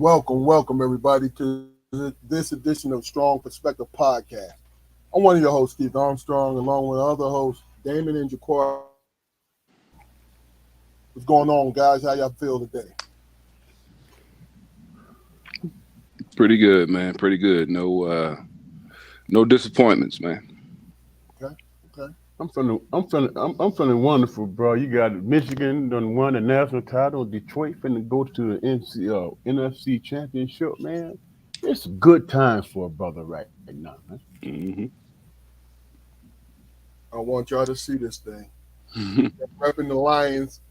Welcome everybody to this edition of Strong Perspective Podcast. I'm one of your hosts, Steve Armstrong, along with other hosts, Damon and Jaquari. What's going on, guys? How y'all feel today? Pretty good, man. Pretty good. No disappointments, man. Okay, okay. I'm feeling wonderful, bro. You got Michigan done won the national title. Detroit finna go to the NFC Championship, man. It's a good time for a brother right now, man. Hmm. I want y'all to see this thing. Repping the Lions.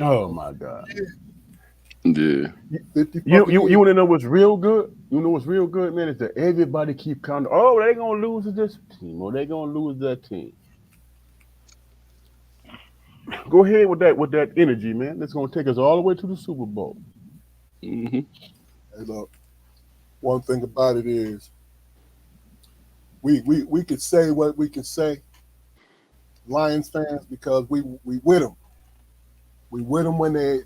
Oh my God. Yeah. 50 You want to know what's real good? You know what's real good, man, is that everybody keep counting. Oh, they gonna lose to this team, or they gonna lose that team. Go ahead with that energy, man. That's gonna take us all the way to the Super Bowl. Hmm. Hey, look, one thing about it is we could say what we can say, Lions fans, because we with them. We with them when they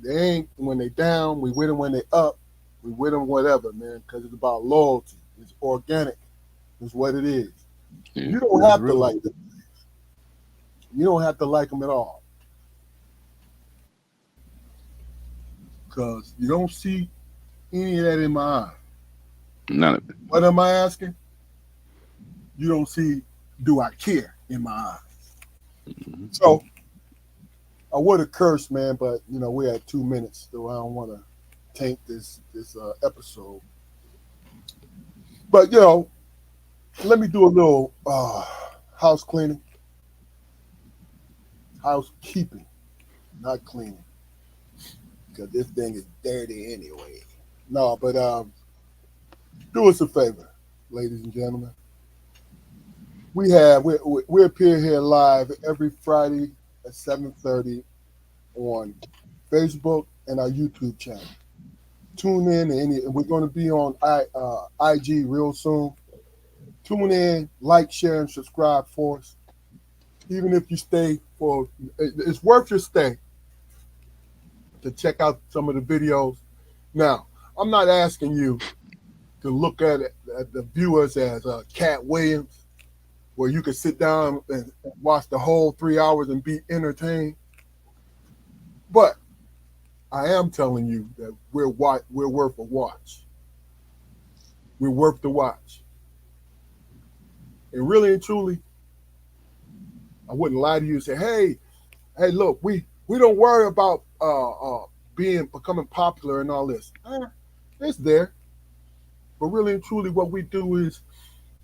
ain't when they down. We with them when they up. We with them whatever, man, because it's about loyalty. It's organic. It's what it is. Yeah. You don't That's have to real. like them. You don't have to like them at all, because you don't see any of that in my eye. None of it. What am I asking? You don't see, do I care in my eyes? Hmm. So I would have cursed, man, but we're at 2 minutes, so I don't want to taint this episode. But let me do a little house cleaning, housekeeping, not cleaning, because this thing is dirty anyway. No, but do us a favor, ladies and gentlemen. We appear here live every Friday at 7:30 on Facebook and our YouTube channel. Tune in, and we're going to be on IG real soon. Tune in, like, share, and subscribe for us. Even if you stay it's worth your stay to check out some of the videos. Now, I'm not asking you to look at the viewers as Cat Williams, where you can sit down and watch the whole 3 hours and be entertained. But I am telling you that we're worth a watch. We're worth the watch. And really and truly, I wouldn't lie to you and say, hey, look, we don't worry about becoming popular and all this. It's there. But really and truly, what we do is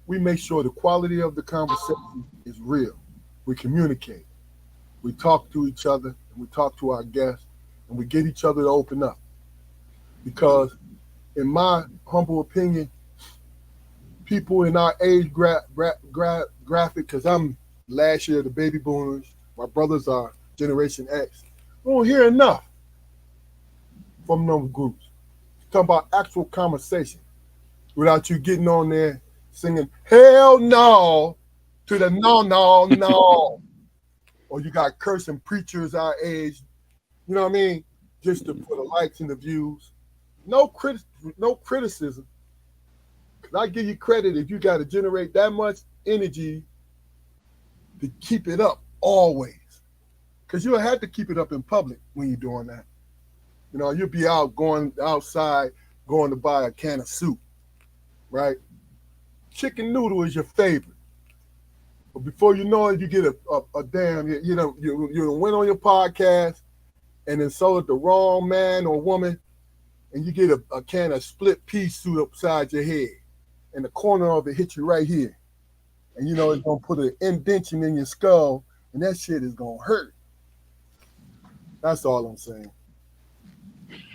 we make sure the quality of the conversation is real. We communicate. We talk to each other, and we talk to our guests, and we get each other to open up. Because, in my humble opinion, people in our age graphic, because I'm last year the baby boomers, my brothers are Generation X. We don't hear enough from them groups. Talking about actual conversation without you getting on there singing "Hell no" to the no, or you got cursing preachers our age. You know what I mean? Just to put the likes and the views. No criticism. Cause I give you credit if you got to generate that much energy to keep it up always. Because you'll have to keep it up in public when you're doing that. You'll be going outside, going to buy a can of soup, right? Chicken noodle is your favorite. But before you know it, you get a damn, you went on your podcast and insulted the wrong man or woman, and you get a can of split pea soup upside your head, and the corner of it hit you right here. And it's going to put an indentation in your skull, and that shit is going to hurt. That's all I'm saying.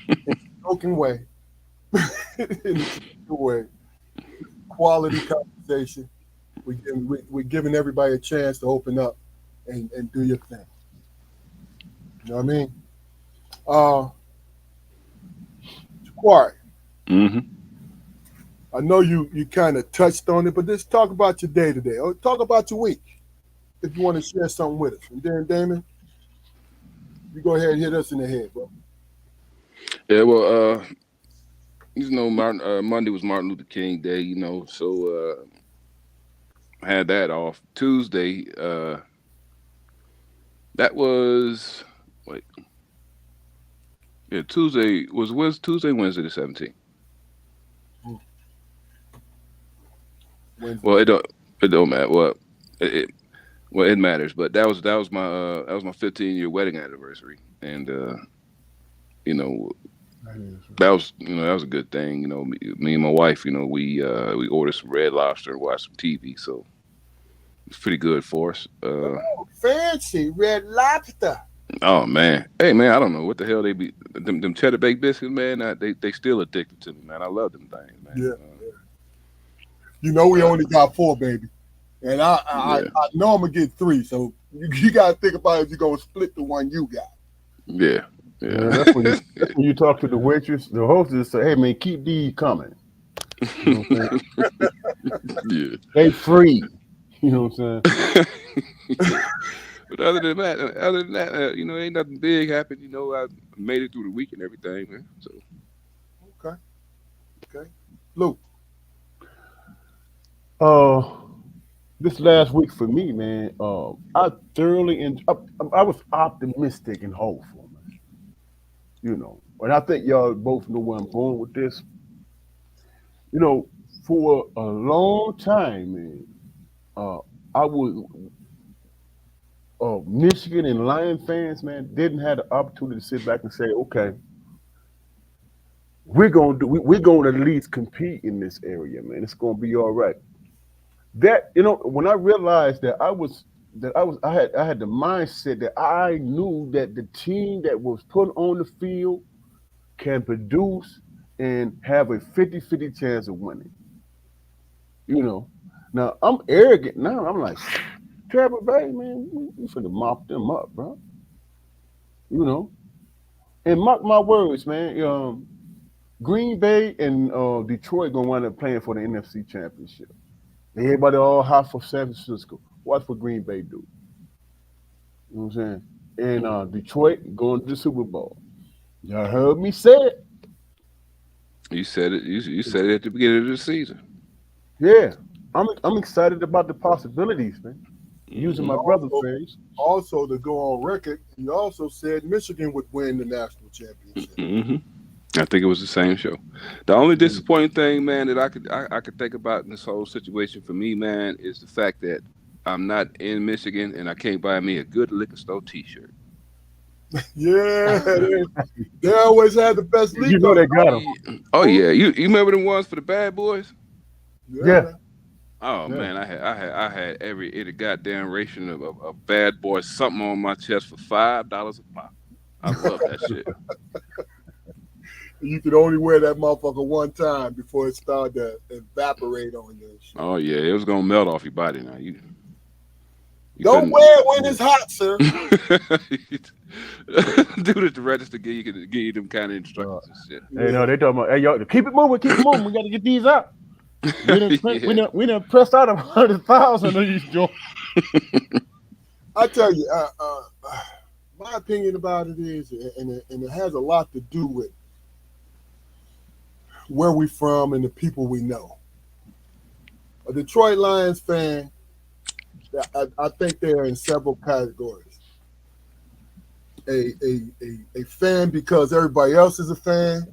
In a joking way. In a joking way. Quality conversation. We're giving everybody a chance to open up and do your thing. You know what I mean? Jaquari, Hmm. I know you kind of touched on it, but let's talk about your day today. Or talk about your week, if you want to share something with us. And then, Damon, you go ahead and hit us in the head, bro. Yeah. Well, Monday was Martin Luther King Day. So I had that off. Tuesday, that was wait, yeah, Tuesday was Tuesday, Wednesday the 17th. Wednesday. Well, it don't matter. Well, it matters. But that was my 15-year wedding anniversary, and you know that was a good thing. Me and my wife, we ordered some Red Lobster and watched some TV, so it's pretty good for us. Oh, fancy Red Lobster. Oh man, hey man, I don't know what the hell they be them cheddar baked biscuits, man. They still addicted to me, man. I love them things, man. Yeah. We Uh, only got 4, baby. And I yeah, know I'm going to get 3. So you got to think about if you're going to split the one you got. yeah, Yeah, yeah, that's when you talk to the waitress, the hostess, say, "Hey man, keep these coming." You know what I'm saying? yeah. They free. You know what I'm saying? But other than that, ain't nothing big happened. I made it through the week and everything, man. So Okay. Okay. Luke. This last week for me, man, I thoroughly I was optimistic and hopeful, man. And I think y'all both know where I'm going with this. You know, for a long time, man, uh, I was Michigan and Lion fans, man, didn't have the opportunity to sit back and say, okay, we're gonna at least compete in this area, man. It's gonna be all right. That when I realized I had the mindset that I knew that the team that was put on the field can produce and have a 50-50 chance of winning. You know. Now I'm arrogant now. I'm like, Tampa Bay, man, we finna mop them up, bro. You know. And mark my words, man. Green Bay and Detroit gonna wind up playing for the NFC Championship. Everybody all hot for San Francisco. Watch what Green Bay do. You know what I'm saying? And Detroit going to the Super Bowl. Y'all heard me say it. you said it. You said it at the beginning of the season. Yeah. I'm excited about the possibilities, man. Using Hmm. my brother Also, phrase. also to go on record, you also said Michigan would win the national championship. Hmm. I think it was the same show. The only disappointing thing, man, that I could think about in this whole situation for me, man, is the fact that I'm not in Michigan and I can't buy me a good liquor store T-shirt. Yeah, they always had the best You league know on. they got him. Oh yeah, you remember them ones for the bad boys? Yeah, Yeah. man. Oh Yeah. man, I had every goddamn ration of bad boy something on my chest for $5 a pop. I love that shit. You could only wear that motherfucker one time before it started to evaporate on you and shit. Oh yeah, it was gonna melt off your body now. You Don't couldn't wear it when it's hot, sir. dude at the register give you them kind of Uh, instructions and shit. hey, Yeah. no, they talking about, hey, y'all, keep it moving, keep it moving. We got to get these out. Yeah. We done pressed out 100,000 of these joints. I tell you, my opinion about it is, and it has a lot to do with where we from and the people we know. A Detroit Lions fan, I think they're in several categories. A fan because everybody else is a fan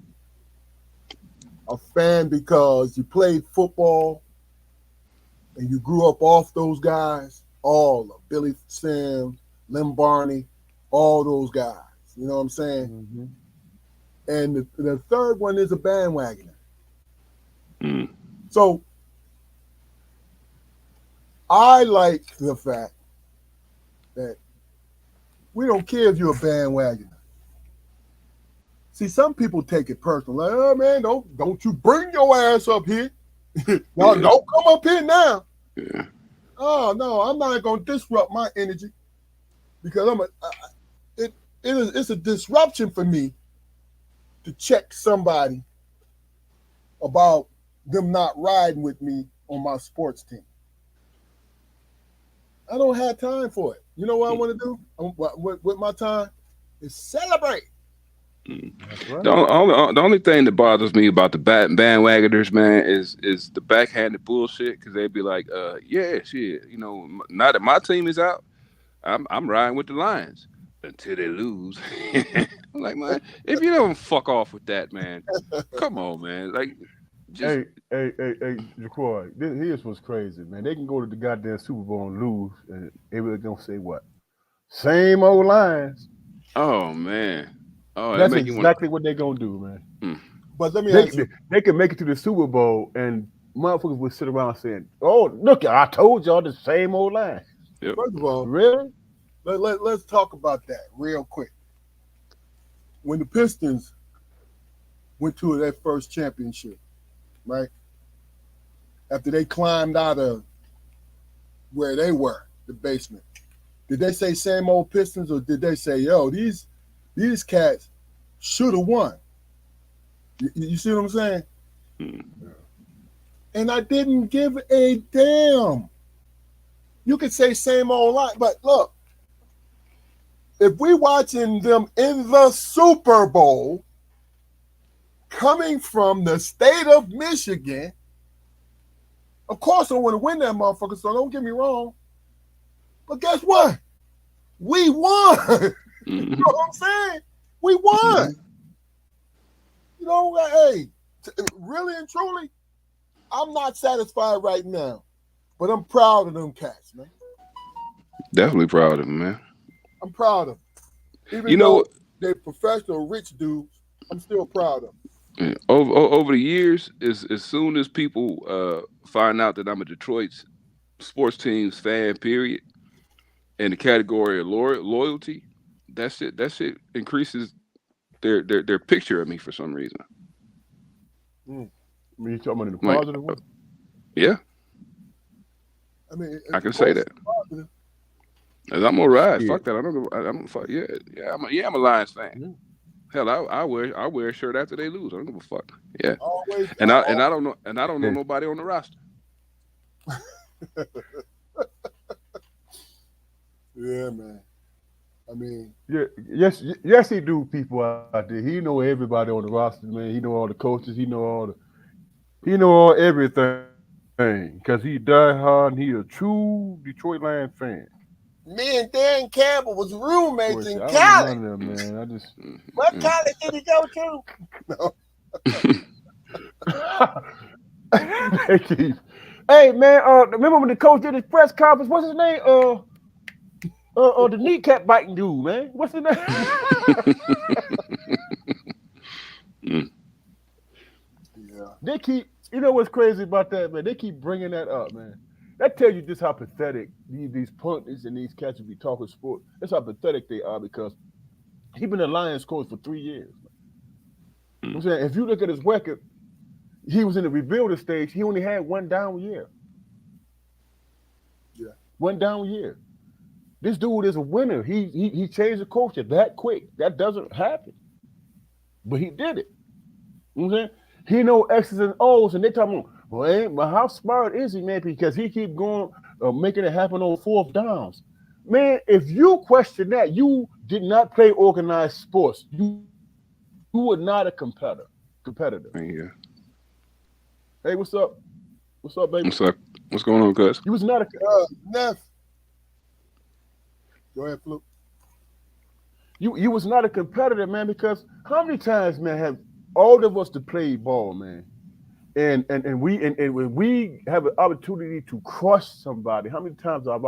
because you played football and you grew up off those guys, all of Billy Sims, Lem Barney, all those guys. You know what I'm saying? Mm-hmm. And the third one is a bandwagoner. Mm. So I like the fact that we don't care if you're a bandwagoner. See, some people take it personal. Like, oh man, don't you bring your ass up here. No, Yeah. don't come up here now. Yeah. Oh no, I'm not gonna disrupt my energy because it's a disruption for me to check somebody about them not riding with me on my sports team. I don't have time for it. You know what I want to do with my time is celebrate. That's right. The only thing that bothers me about the bandwagoners, man, is the backhanded bullshit. Because they'd be like, yeah, shit, now that my team is out, I'm riding with the Lions until they lose. I'm like, man, if you don't fuck off with that, man, come on, man, like, just Hey, Jaquan, here's what's crazy, man. They can go to the goddamn Super Bowl and lose, and they really gonna say what? Same old lines. oh man, oh that That's make you want. exactly what they're gonna do, man. But let me They, ask you. they can make it to the Super Bowl, and motherfuckers would sit around saying, "Oh, look, I told y'all the same old line." Yep. First of all, Really? let's talk about that real quick. When the Pistons went to their first championship, right? After they climbed out of where they were, the basement, did they say same old Pistons, or did they say, yo, these cats should have won? You see what I'm saying? And I didn't give a damn. You could say same old line, but look, if we watching them in the Super Bowl, coming from the state of Michigan, of course I want to win that motherfucker, so don't get me wrong. But guess what? We won. You know what I'm saying? We won. You know, hey, really and truly, I'm not satisfied right now, but I'm proud of them cats, man. Definitely proud of them, man. I'm proud of them. Even You know, though they're professional, rich dudes, I'm still proud of them. yeah, over the years, as soon as people find out that I'm a Detroit sports team's fan, period, in the category of loyalty, that shit increases their picture of me for some reason. I mean, you talking about in the Like, positive way? yeah, I mean, I can say that. positive. And I'm gonna ride. Yeah. Fuck that. I'm fuck. Yeah, I'm a Lions fan. Yeah. Hell, I wear a shirt after they lose. I don't give a fuck. Yeah, Always, and I don't know Yeah. nobody on the roster. yeah, man. I mean, Yeah, yes, he do. People out there, he know everybody on the roster, man. He know all the coaches. He know everything. Cause he die hard, and he a true Detroit Lions fan. me and Dan Campbell was roommates Boy, in I don't college. know none of them, man. I just What college did he go to? Hey, Keith. Hey, man. Remember when the coach did his press conference? What's his name? The kneecap biting dude, man. What's his name? Yeah. They keep. You know what's crazy about that, man? They keep bringing that up, man. That tells you just how pathetic these punters and these cats who be talking sport. That's how pathetic they are because he been a Lions coach for 3 years. You know what I'm saying, if you look at his record, he was in the rebuilding stage. He only had one down year. Yeah. One down year. This dude is a winner. He changed the culture that quick. That doesn't happen. But he did it. You know what I'm saying? He know X's and O's, and they talking about, well, how smart is he, man? Because he keep going, making it happen on fourth downs. Man, if you question that, you did not play organized sports. You were not a competitor. Yeah. Hey, what's up? What's up, baby? What's up? What's going on, cuz? You was not a Neff. Go ahead, Fluke. you was not a competitor, man. Because how many times, man, have all of us to play ball, man, and when we have an opportunity to crush somebody, how many times have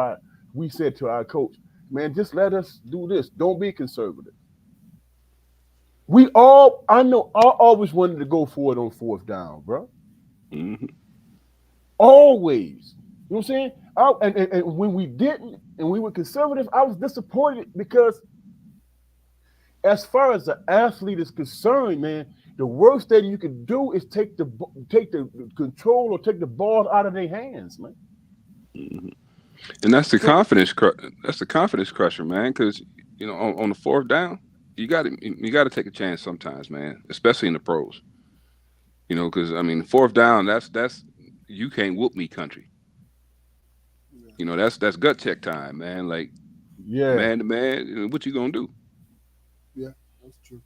we said to our coach, man, just let us do this. Don't be conservative. I always wanted to go for it on fourth down, bro. Mm-hmm. Always. You know what I'm saying? And when we didn't, and we were conservative, I was disappointed because as far as the athlete is concerned, man, the worst thing you can do is take the control or take the ball out of their hands, man. Mm-hmm. And that's the confidence. That's the confidence crusher, man. Because on the fourth down, you got to take a chance sometimes, man. Especially in the pros. Because fourth down, that's you can't whoop me, country. That's gut check time, man. Like, yeah, man to man, what you gonna do? Yeah, that's true.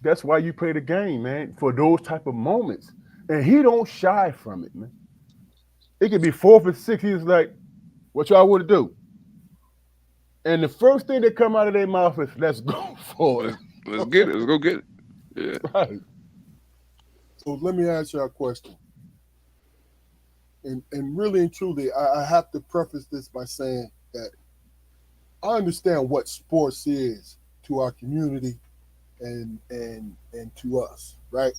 That's why you play the game, man, for those type of moments. And he don't shy from it, man. It could be 4th and 6. He's like, what y'all want to do? And the first thing that come out of their mouth is, let's go for it. Let's get it. Let's go get it. Yeah. Right. So let me ask you a question. And really and truly, I have to preface this by saying that I understand what sports is to our community and to us, right?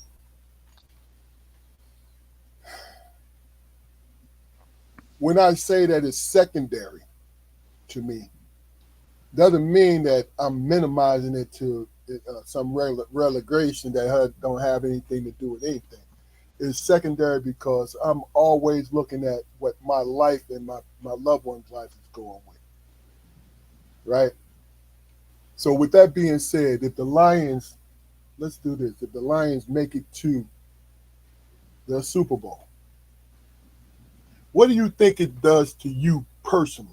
When I say that it's secondary to me, doesn't mean that I'm minimizing it to some relegation that don't have anything to do with anything. It's secondary because I'm always looking at what my life and my loved one's life is going with, right? So with that being said, if the Lions, let's do this, if the Lions make it to the Super Bowl, what do you think it does to you personally?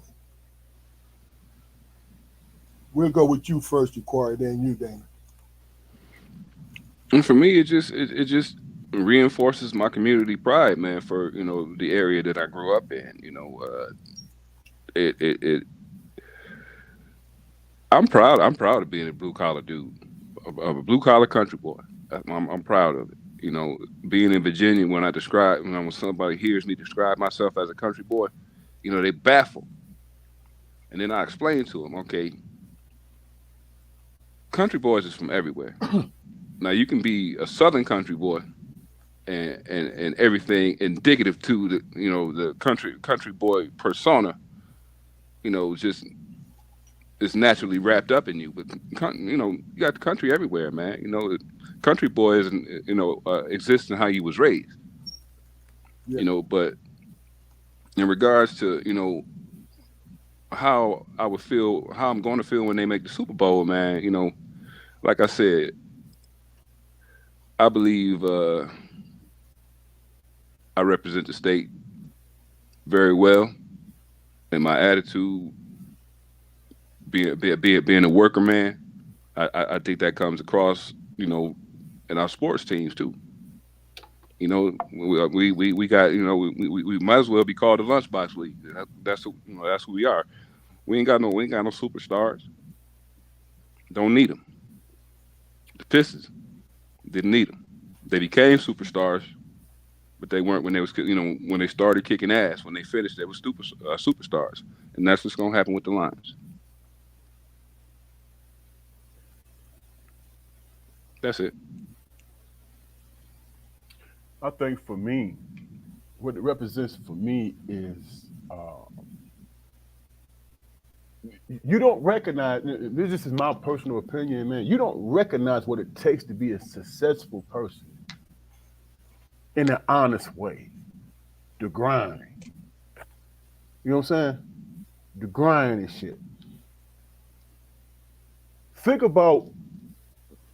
We'll go with you first, Corey, then you, Dana. And for me, it just reinforces my community pride, man. For the area that I grew up in. It I'm proud. I'm proud of being a blue collar dude, a blue collar country boy. I'm proud of it. Being in Virginia, when somebody hears me describe myself as a country boy, they baffle. And then I explain to them, okay, country boys is from everywhere. Now you can be a Southern country boy, and everything indicative to the country boy persona, just is naturally wrapped up in you. But you got the country everywhere, man. Country boys, exist in how you was raised. Yeah. But in regards to how I would feel, how I'm going to feel when they make the Super Bowl, man. Like I said, I believe I represent the state very well, and my attitude, being a worker man, I think that comes across, in our sports teams too. We got, we might as well be called the Lunchbox League. That's who we are. We ain't got no superstars. Don't need them. The Pistons didn't need them. They became superstars, but they weren't when when they started kicking ass. When they finished, they were superstars, and that's what's gonna happen with the Lions. That's it. I think for me, what it represents for me is you don't recognize. This is my personal opinion, man. You don't recognize what it takes to be a successful person in an honest way. The grind. You know what I'm saying? The grind and shit. Think about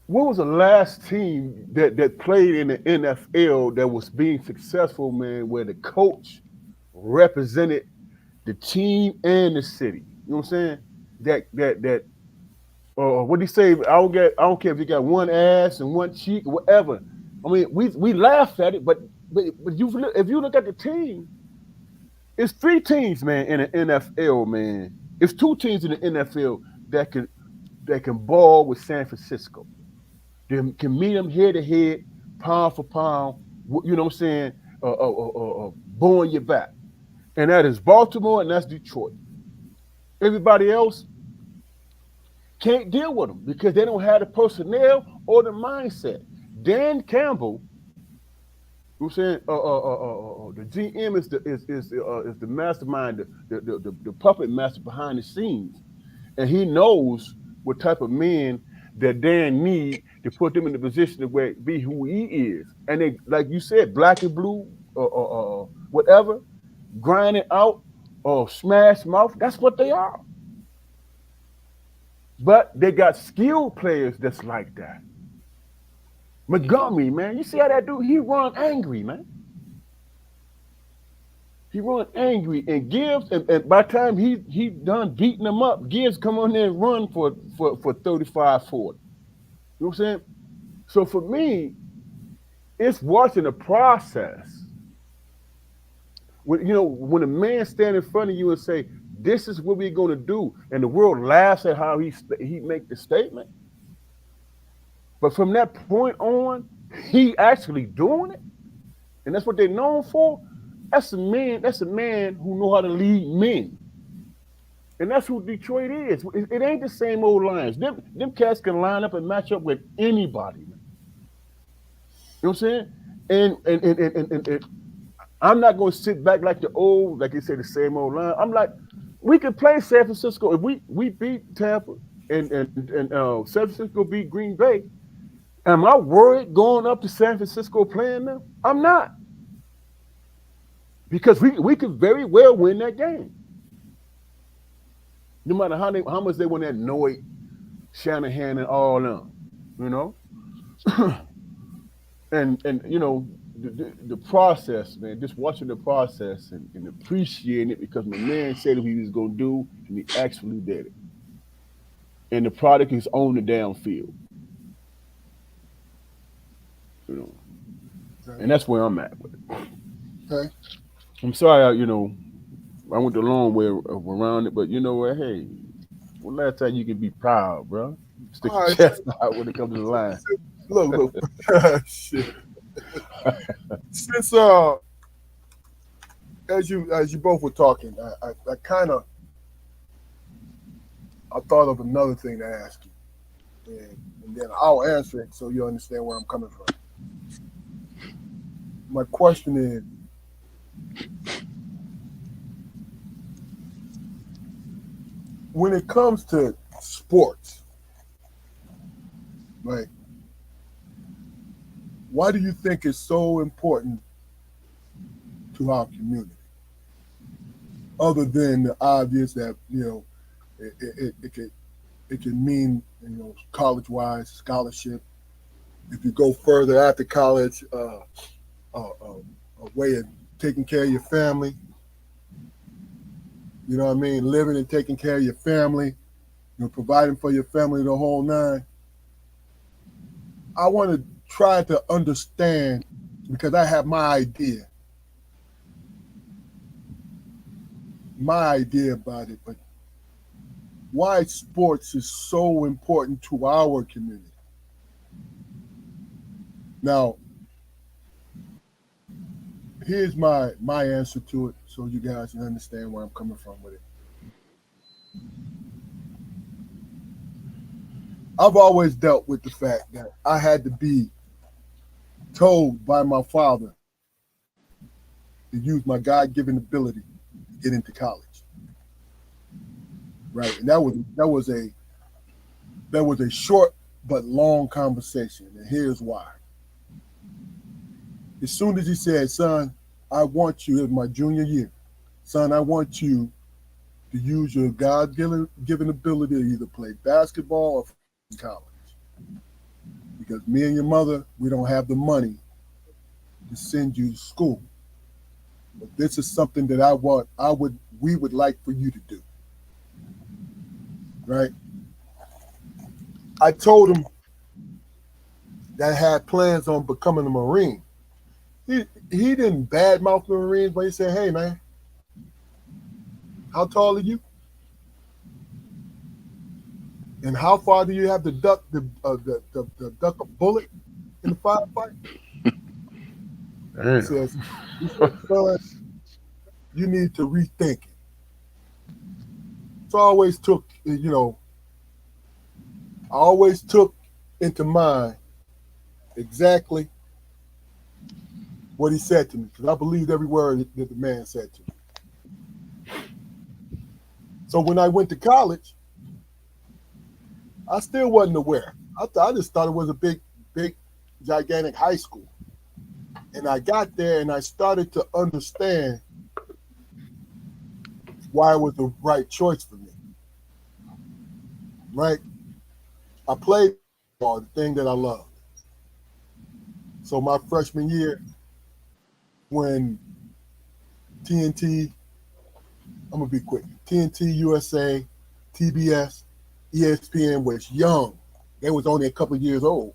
what was the last team that played in the NFL that was being successful, man, where the coach represented the team and the city. You know what I'm saying? That what do you say? I don't care if you got one ass and one cheek or whatever. I mean, we laughed at it, but if you look at the team, it's 3 teams, man, in the NFL, man. It's 2 teams in the NFL that can ball with San Francisco. They can meet them head to head, pound for pound. You know what I'm saying? Blowing your back, and that is Baltimore and that's Detroit. Everybody else can't deal with them because they don't have the personnel or the mindset. Dan Campbell, you know what I'm saying? The GM is the mastermind, the puppet master behind the scenes, and he knows what type of men that Dan need to put them in the position to be who he is. And they, like you said, black and blue, whatever, grind it out or smash mouth. That's what they are. But they got skilled players that's like that. Montgomery, man, you see how that dude, he run angry, man. He run angry, and Gibbs, and by the time he done beating them up, Gibbs come on there and run for 35, 40. You know what I'm saying? So for me, it's watching the process. When a man stand in front of you and say, "This is what we're going to do," and the world laughs at how he make the statement, but from that point on, he actually doing it, and that's what they're known for. That's a man. That's a man who know how to lead men, and that's who Detroit is. It ain't the same old Lions. Them cats can line up and match up with anybody, man. You know what I'm saying? And I'm not going to sit back like the old, like you say, the same old line. I'm like, we could play San Francisco if we beat Tampa and San Francisco beat Green Bay. Am I worried going up to San Francisco playing them? I'm not, because we could very well win that game, no matter how much they want to annoy Shanahan and all them, you know. and the process, man, just watching the process and appreciating it, because my man said what he was going to do, and he actually did it. And the product is on the downfield. And that's where I'm at with it. Okay. I'm sorry, I went the long way around it, but you know what? Hey, one last time you can be proud, bro. Stick your chest out when it comes to the line. Look. Shit. Since as you both were talking, I thought of another thing to ask you, and then I'll answer it so you understand where I'm coming from. My question is, when it comes to sports, right? Why do you think it's so important to our community? Other than the obvious that it can mean college-wise scholarship. If you go further after college, a way of taking care of your family. You know what I mean? Living and taking care of your family, providing for your family the whole nine. I want to try to understand, because I have my idea about it, but why sports is so important to our community. Now, here's my answer to it, so you guys can understand where I'm coming from with it. I've always dealt with the fact that I had to be told by my father to use my God-given ability to get into college. Right, and that was a short but long conversation, and here's why. As soon as he said, "Son, I want you," in my junior year, "Son, I want you to use your God-given ability to either play basketball or college, because me and your mother, we don't have the money to send you to school. But this is something that we would like for you to do." Right? I told him that I had plans on becoming a Marine. He didn't badmouth the Marines, but he said, "Hey, man, how tall are you? And how far do you have to duck duck a bullet in the firefight?" He says, "Son, you need to rethink it." So I always took into mind exactly what he said to me, because I believed every word that the man said to me. So when I went to college, I still wasn't aware. I just thought it was a big, gigantic high school. And I got there and I started to understand why it was the right choice for me. Right? I played ball, the thing that I loved. So my freshman year, when TNT, I'm going to be quick, TNT, USA, TBS, ESPN was young. They was only a couple of years old.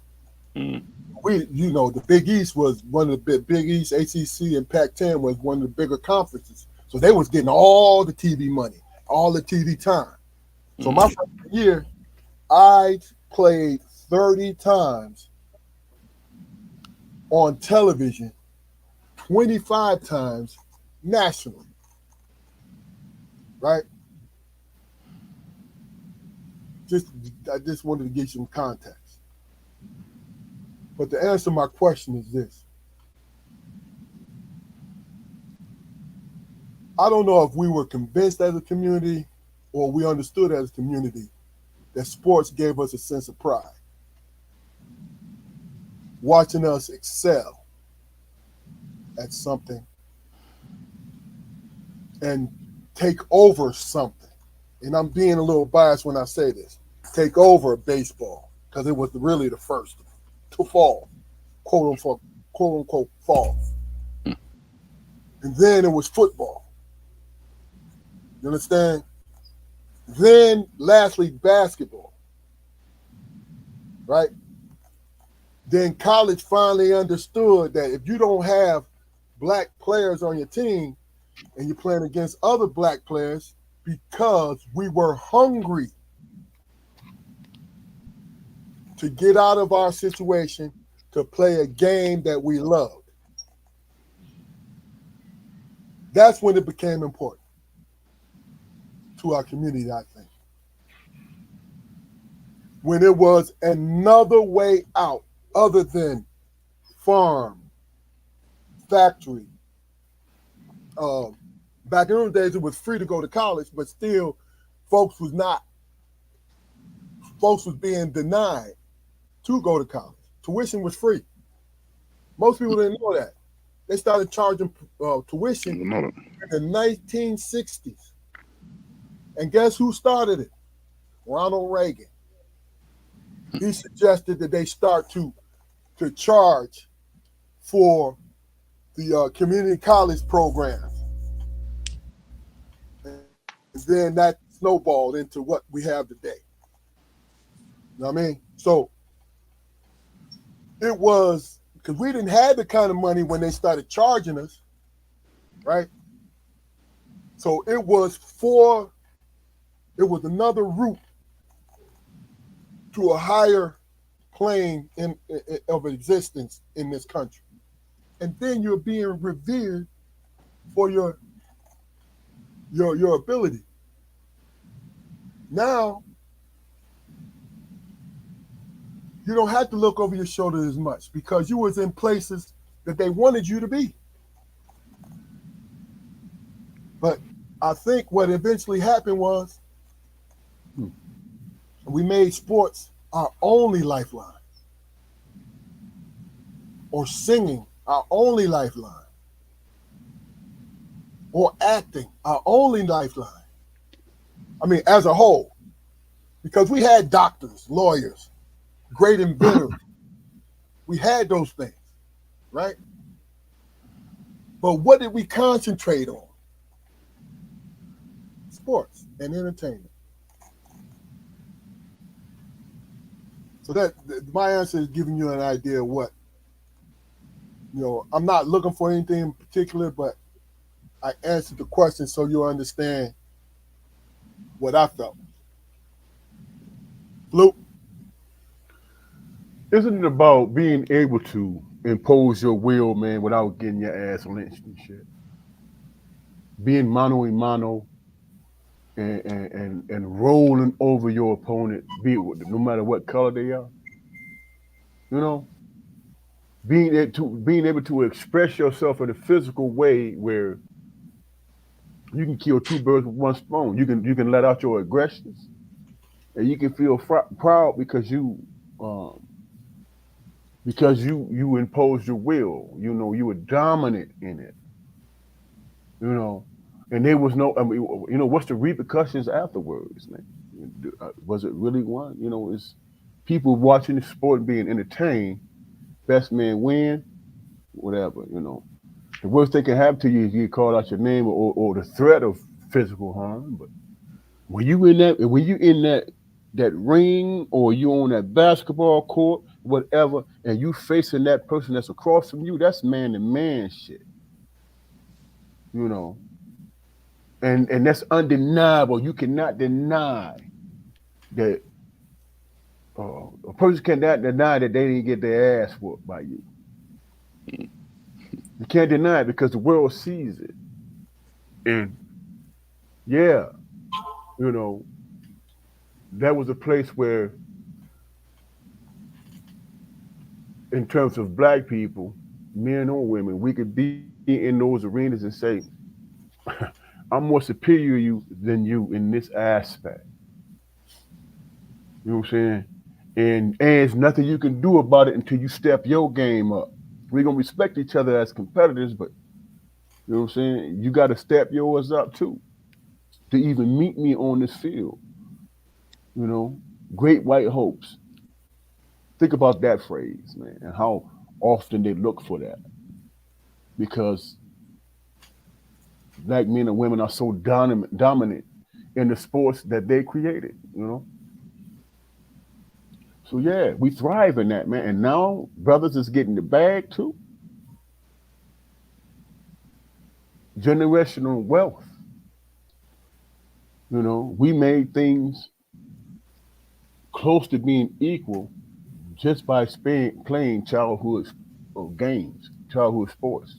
Mm. The Big East was one of the Big East, ACC, and Pac-10 was one of the bigger conferences. So they was getting all the TV money, all the TV time. So my freshman year, I played 30 times on television, 25 times nationally, right? I just wanted to give some context. But to answer my question is this. I don't know if we were convinced as a community or we understood as a community that sports gave us a sense of pride. Watching us excel at something and take over something. And I'm being a little biased when I say this. Take over baseball, because it was really the first to fall, quote unquote fall. And then it was football. You understand? Then lastly, basketball. Right? Then college finally understood that if you don't have black players on your team and you're playing against other black players, because we were hungry to get out of our situation to play a game that we loved. That's when it became important to our community, I think. When it was another way out other than farm, factory. Back in those days, it was free to go to college, but still folks was being denied to go to college. Tuition was free. Most people didn't know that. They started charging tuition in the 1960s. And guess who started it? Ronald Reagan. He suggested that they start to charge for the community college programs. And then that snowballed into what we have today. You know what I mean? So it was, because we didn't have the kind of money when they started charging us, right? So it was another route to a higher plane of existence in this country. And then you're being revered for your ability. Now, you don't have to look over your shoulder as much because you was in places that they wanted you to be. But I think what eventually happened was we made sports our only lifeline, or singing our only lifeline, or acting our only lifeline. I mean, as a whole, because we had doctors, lawyers, great inventors. We had those things, right? But what did we concentrate on? Sports and entertainment. So that my answer is giving you an idea of what, I'm not looking for anything in particular, but I answered the question so you'll understand what I felt. Luke? Isn't it about being able to impose your will, man, without getting your ass lynched and shit? Being mano a mano and rolling over your opponent, no matter what color they are. Being able to express yourself in a physical way where you can kill two birds with one stone. You can let out your aggressions, and you can feel proud because you imposed your will. You were dominant in it. And there was no. What's the repercussions afterwards, man? Was it really one? It's people watching the sport and being entertained. Best man win, whatever. The worst they can happen to you is you get called out your name or the threat of physical harm. But when you in that ring or you on that basketball court whatever, and you facing that person that's across from you, that's man to man shit. You know, and that's undeniable. You cannot deny that a person cannot deny that they didn't get their ass whooped by you. You can't deny it because the world sees it. And yeah, you know, that was a place where, in terms of black people, men or women, we could be in those arenas and say, I'm more superior you than you in this aspect. You know what I'm saying? And there's nothing you can do about it until you step your game up. We're gonna respect each other as competitors, but you know what I'm saying? You gotta step yours up too to even meet me on this field. You know, great white hopes. Think about that phrase, man, and how often they look for that. Because black men and women are so dominant in the sports that they created, you know. So yeah, we thrive in that, man. And now brothers is getting the bag too. Generational wealth. You know, we made things close to being equal just by playing childhood games, childhood sports.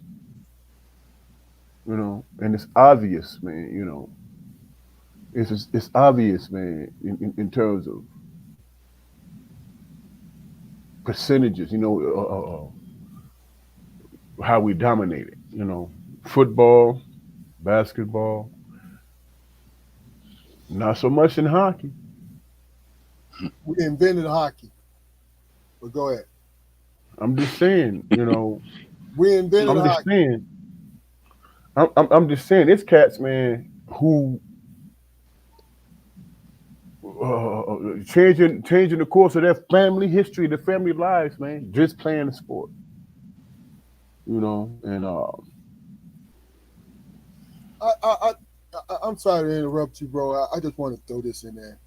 You know, and it's obvious, man. You know, it's obvious, man, in terms of percentages. You know, how we dominated. You know, football, basketball, not so much in hockey. We invented hockey. But go ahead. I'm just saying, you know. We invented I'm just hockey. saying. I'm just saying, it's cats, man, who changing the course of their family history, their family lives, man, just playing the sport. You know, and I'm sorry to interrupt you, bro. I just want to throw this in there.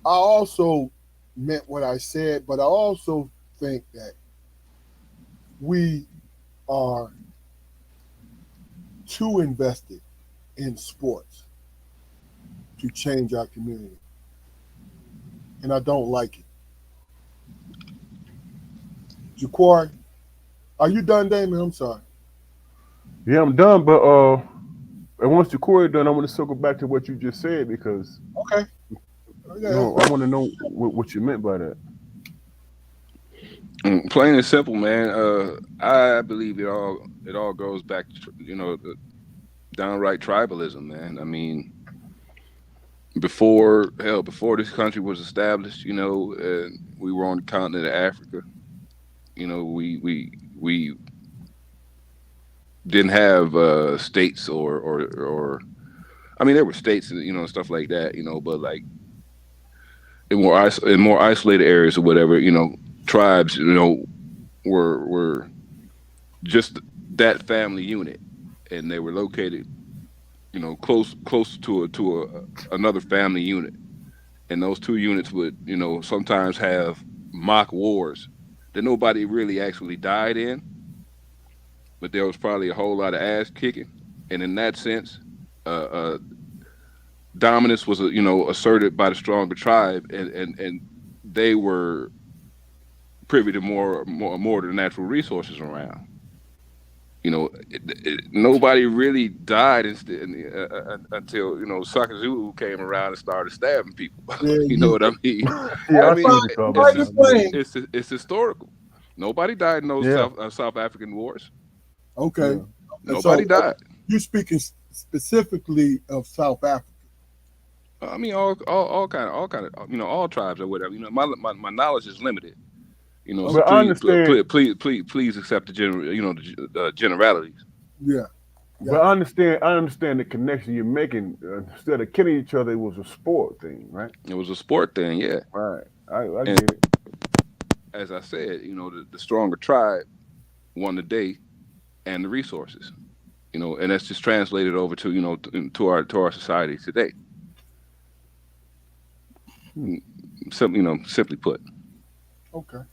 I also meant what I said, but I also think that we are too invested in sports to change our community. And I don't like it. Jaquari, are you done, Damon? I'm sorry. Yeah, I'm done, but and once Corey done, I want to circle back to what you just said because Okay. you know, I want to know what you meant by that. Plain and simple, man. I believe it all goes back to, you know, the downright tribalism, man. I mean, before this country was established, you know, we were on the continent of Africa. You know, we didn't have states or I mean, there were states, you know, and stuff like that, you know, but like in more isolated areas or whatever, you know, tribes, you know, were just that family unit, and they were located, you know, close to another family unit, and those two units would, you know, sometimes have mock wars that nobody really actually died in, but there was probably a whole lot of ass kicking, and in that sense, dominance was, you know, asserted by the stronger tribe, and they were privy to more of the natural resources around. You know, nobody really died until, you know, Sakazulu came around and started stabbing people. You know what I mean? Yeah, I mean, it's historical. Nobody died in those South African wars. Okay. Yeah. Nobody died. You speaking specifically of South Africa? I mean, all kind of, you know, all tribes or whatever. You know, my knowledge is limited. You know, so please accept the generalities. Yeah. But I understand the connection you're making. Instead of killing each other, it was a sport thing, right? It was a sport thing, yeah. Right. I get it. As I said, you know, the stronger tribe won the day and the resources. You know, and that's just translated over to, you know, to our society today. Simply put. Okay.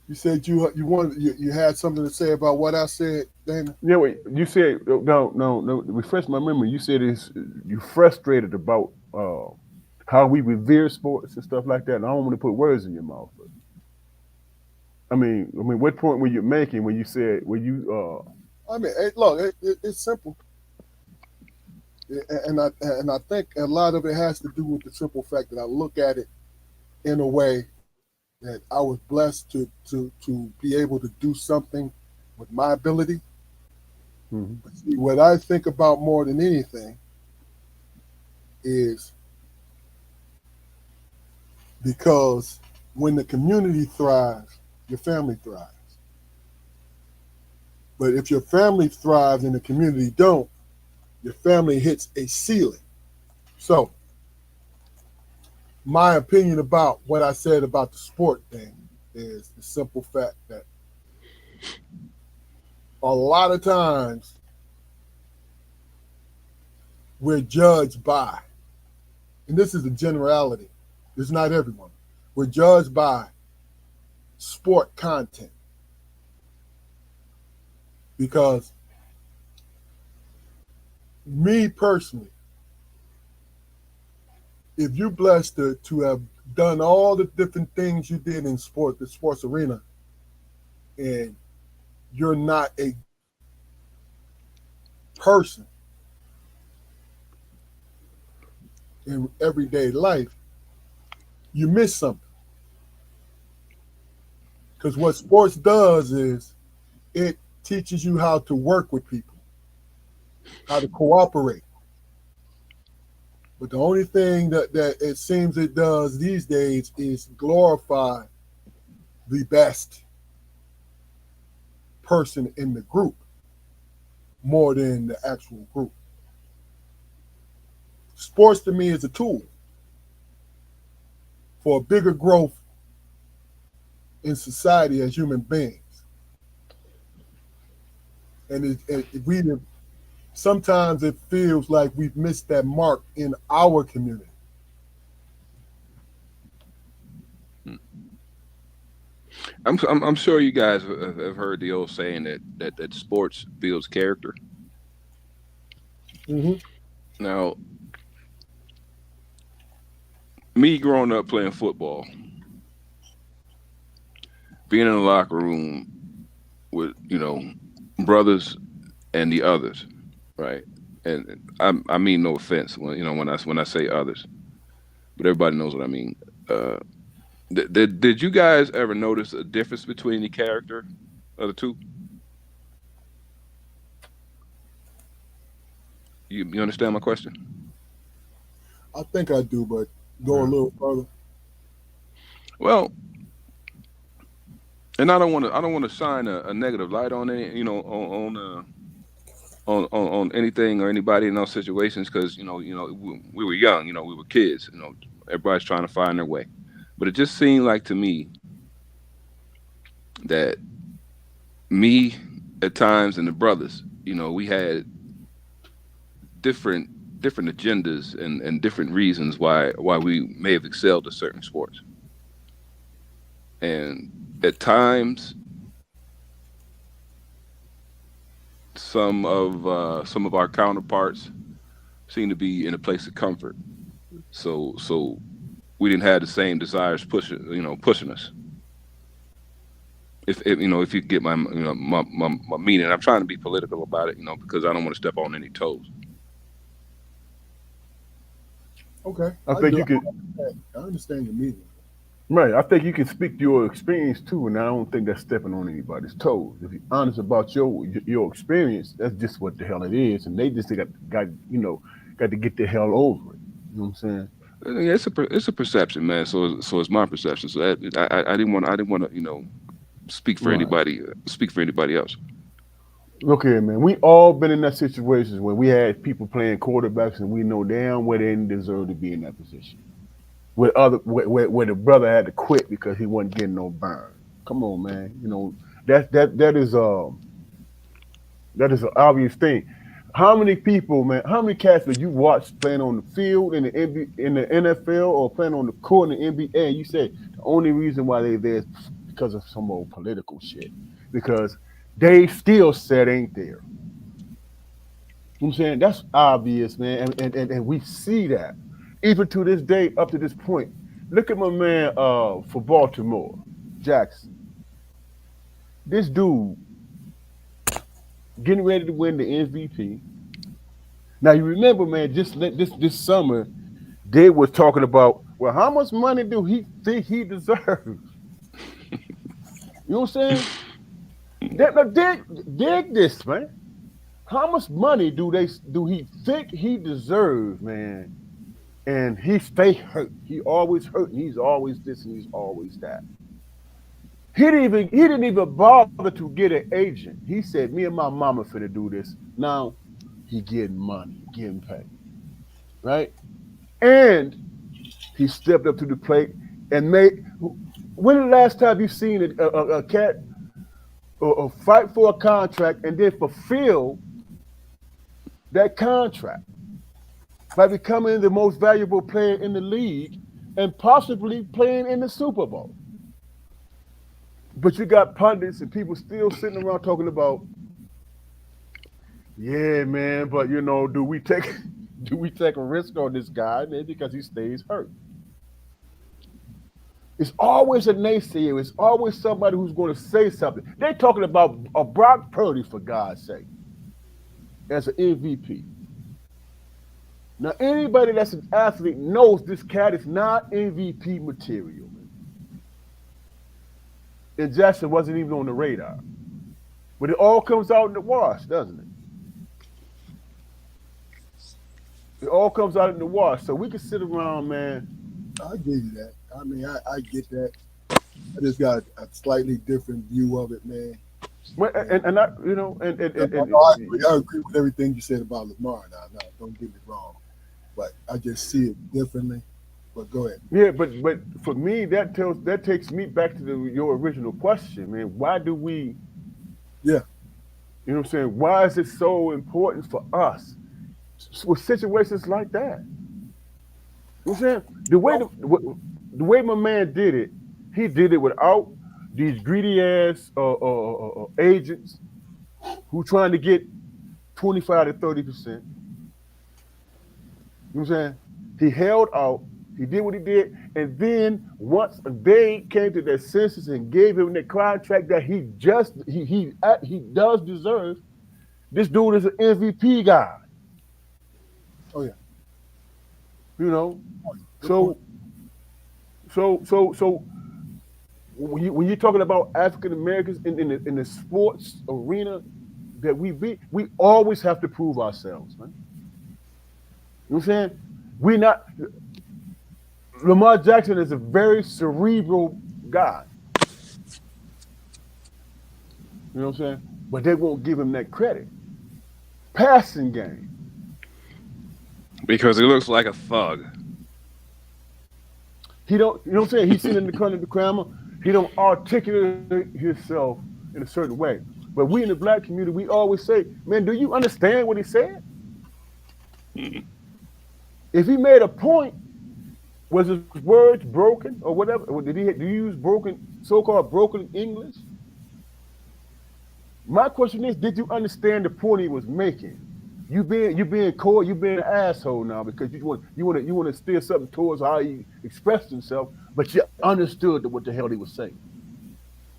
You said you had something to say about what I said, Dana. Yeah, wait. You said no. Refresh my memory. You said you frustrated about how we revere sports and stuff like that. And I don't want to put words in your mouth. But, what point were you making when you said I mean, hey, look, it's simple, and I think a lot of it has to do with the simple fact that I look at it in a way that I was blessed to be able to do something with my ability. Mm-hmm. But see, what I think about more than anything is because when the community thrives, your family thrives. But if your family thrives and the community don't, your family hits a ceiling. So my opinion about what I said about the sport thing is the simple fact that a lot of times we're judged by, and this is a generality, it's not everyone, we're judged by sport content. Because me personally, if you're blessed to have done all the different things you did in sport, the sports arena, and you're not a person in everyday life, you miss something. Because what sports does is it teaches you how to work with people, how to cooperate. But the only thing that it seems it does these days is glorify the best person in the group more than the actual group. Sports to me is a tool for bigger growth in society as human beings. And sometimes it feels like we've missed that mark in our community. I'm sure you guys have heard the old saying that sports builds character. Mm-hmm. Now, me growing up playing football, being in the locker room with brothers and the others, right? And I mean no offense when I say others, but everybody knows what I mean. Did you guys ever notice a difference between the character of the two? You understand my question? I think I do, but go a little further. Well, and I don't want to shine a negative light on any on anything or anybody in those situations, because we were young, we were kids, everybody's trying to find their way. But it just seemed like to me that me at times and the brothers, we had different agendas and different reasons why we may have excelled at certain sports. And at times some of our counterparts seem to be in a place of comfort. So we didn't have the same desires pushing us. If you get my my meaning. I'm trying to be political about it, because I don't want to step on any toes. Okay. I think you can. I understand your meaning. Right. I think you can speak to your experience too, and I don't think that's stepping on anybody's toes. If you're honest about your experience, that's just what the hell it is, and they just got to get the hell over it. You know what I'm saying? Yeah, it's a perception, man. So it's my perception. So I didn't want to speak for anybody else. Look here, man. We all been in that situation where we had people playing quarterbacks, and we know damn well they didn't deserve to be in that position. Where the brother had to quit because he wasn't getting no burn. Come on, man. That is an obvious thing. How many people, man? How many cats that you watch playing on the field in the in the NFL or playing on the court in the NBA? And you say the only reason why they there is because of some old political shit. Because they skill set ain't there. You know what I'm saying? That's obvious, man. And we see that. Even to this day, up to this point. Look at my man for Baltimore, Jackson. This dude getting ready to win the MVP. Now you remember, man, just this summer, they was talking about, well, how much money do he think he deserves? You know what I'm saying? Dig this, man. How much money do he think he deserves, man? And he stay hurt. He always hurt. And he's always this and he's always that. He didn't even bother to get an agent. He said, "Me and my mama finna do this." Now he getting money, getting paid, right? And he stepped up to the plate and made. When the last time you seen a cat or fight for a contract and then fulfill that contract by becoming the most valuable player in the league and possibly playing in the Super Bowl? But you got pundits and people still sitting around talking about, yeah, man, but do we take a risk on this guy, man, because he stays hurt? It's always a naysayer. It's always somebody who's going to say something. They're talking about a Brock Purdy, for God's sake, as an MVP. Now, anybody that's an athlete knows this cat is not MVP material. And Jackson wasn't even on the radar. But it all comes out in the wash, doesn't it? It all comes out in the wash. So we can sit around, man. I give you that. I mean, I get that. I just got a slightly different view of it, man. Well, and I, I agree with everything you said about Lamar. Now, don't get me wrong, but I just see it differently. But go ahead. Yeah, but for me, that takes me back to your original question, man. Why do we? Yeah. You know what I'm saying? Why is it so important for us with situations like that? You know what I'm saying? The way my man did it, he did it without these greedy ass agents who trying to get 25 to 30%. You know what I'm saying? He held out. He did what he did, and then once they came to their senses and gave him the contract that he does deserve, this dude is an MVP guy. Oh yeah. So when you're talking about African Americans in the sports arena that we always have to prove ourselves, man. You know what I'm saying? We're not. Lamar Jackson is a very cerebral guy. You know what I'm saying? But they won't give him that credit. Passing game. Because he looks like a thug. He don't, you know what I'm saying? He's sitting in the corner of the camera. He don't articulate himself in a certain way. But we in the black community, we always say, man, do you understand what he said? Mm-hmm. If he made a point, was his words broken or whatever? Or do you use so-called broken English? My question is, did you understand the point he was making? You being coy, you being an asshole now because you want to steer something towards how he expressed himself, but you understood what the hell he was saying.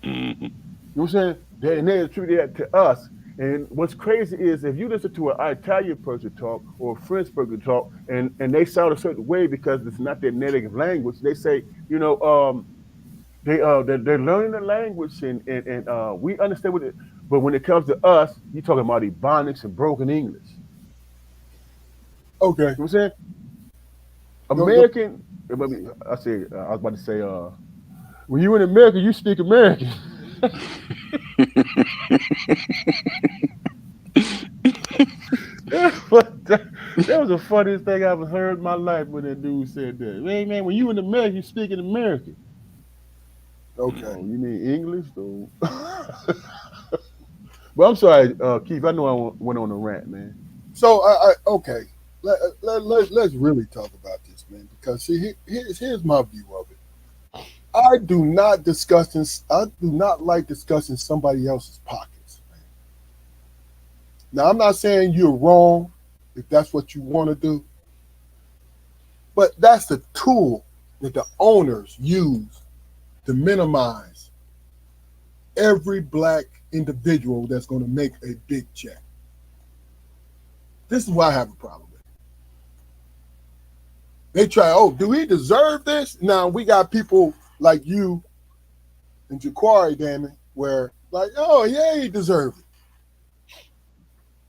Mm-hmm. You know what I'm saying? And they attribute that to us. And what's crazy is if you listen to an Italian person talk or a French person talk, and they sound a certain way because it's not their native language, they say, they're learning the language and we understand what it. But when it comes to us, you're talking about Ebonics and broken English. Okay. You know what I'm saying? American. I was about to say, when you in America, you speak American. That was the funniest thing I ever heard in my life when that dude said that. Man, when you in America, you speaking American. Okay. Oh, you mean English, though? But I'm sorry, Keith. I know I went on a rant, man. So, okay, let's really talk about this, man. Because see, here's my view of it. I do not like discussing somebody else's pockets. Man. Now, I'm not saying you're wrong if that's what you want to do, but that's the tool that the owners use to minimize every black individual that's going to make a big check. This is why I have a problem with it. They try, do we deserve this? Now we got people like you and Jaquari, damn it, where like, oh yeah, he deserves it.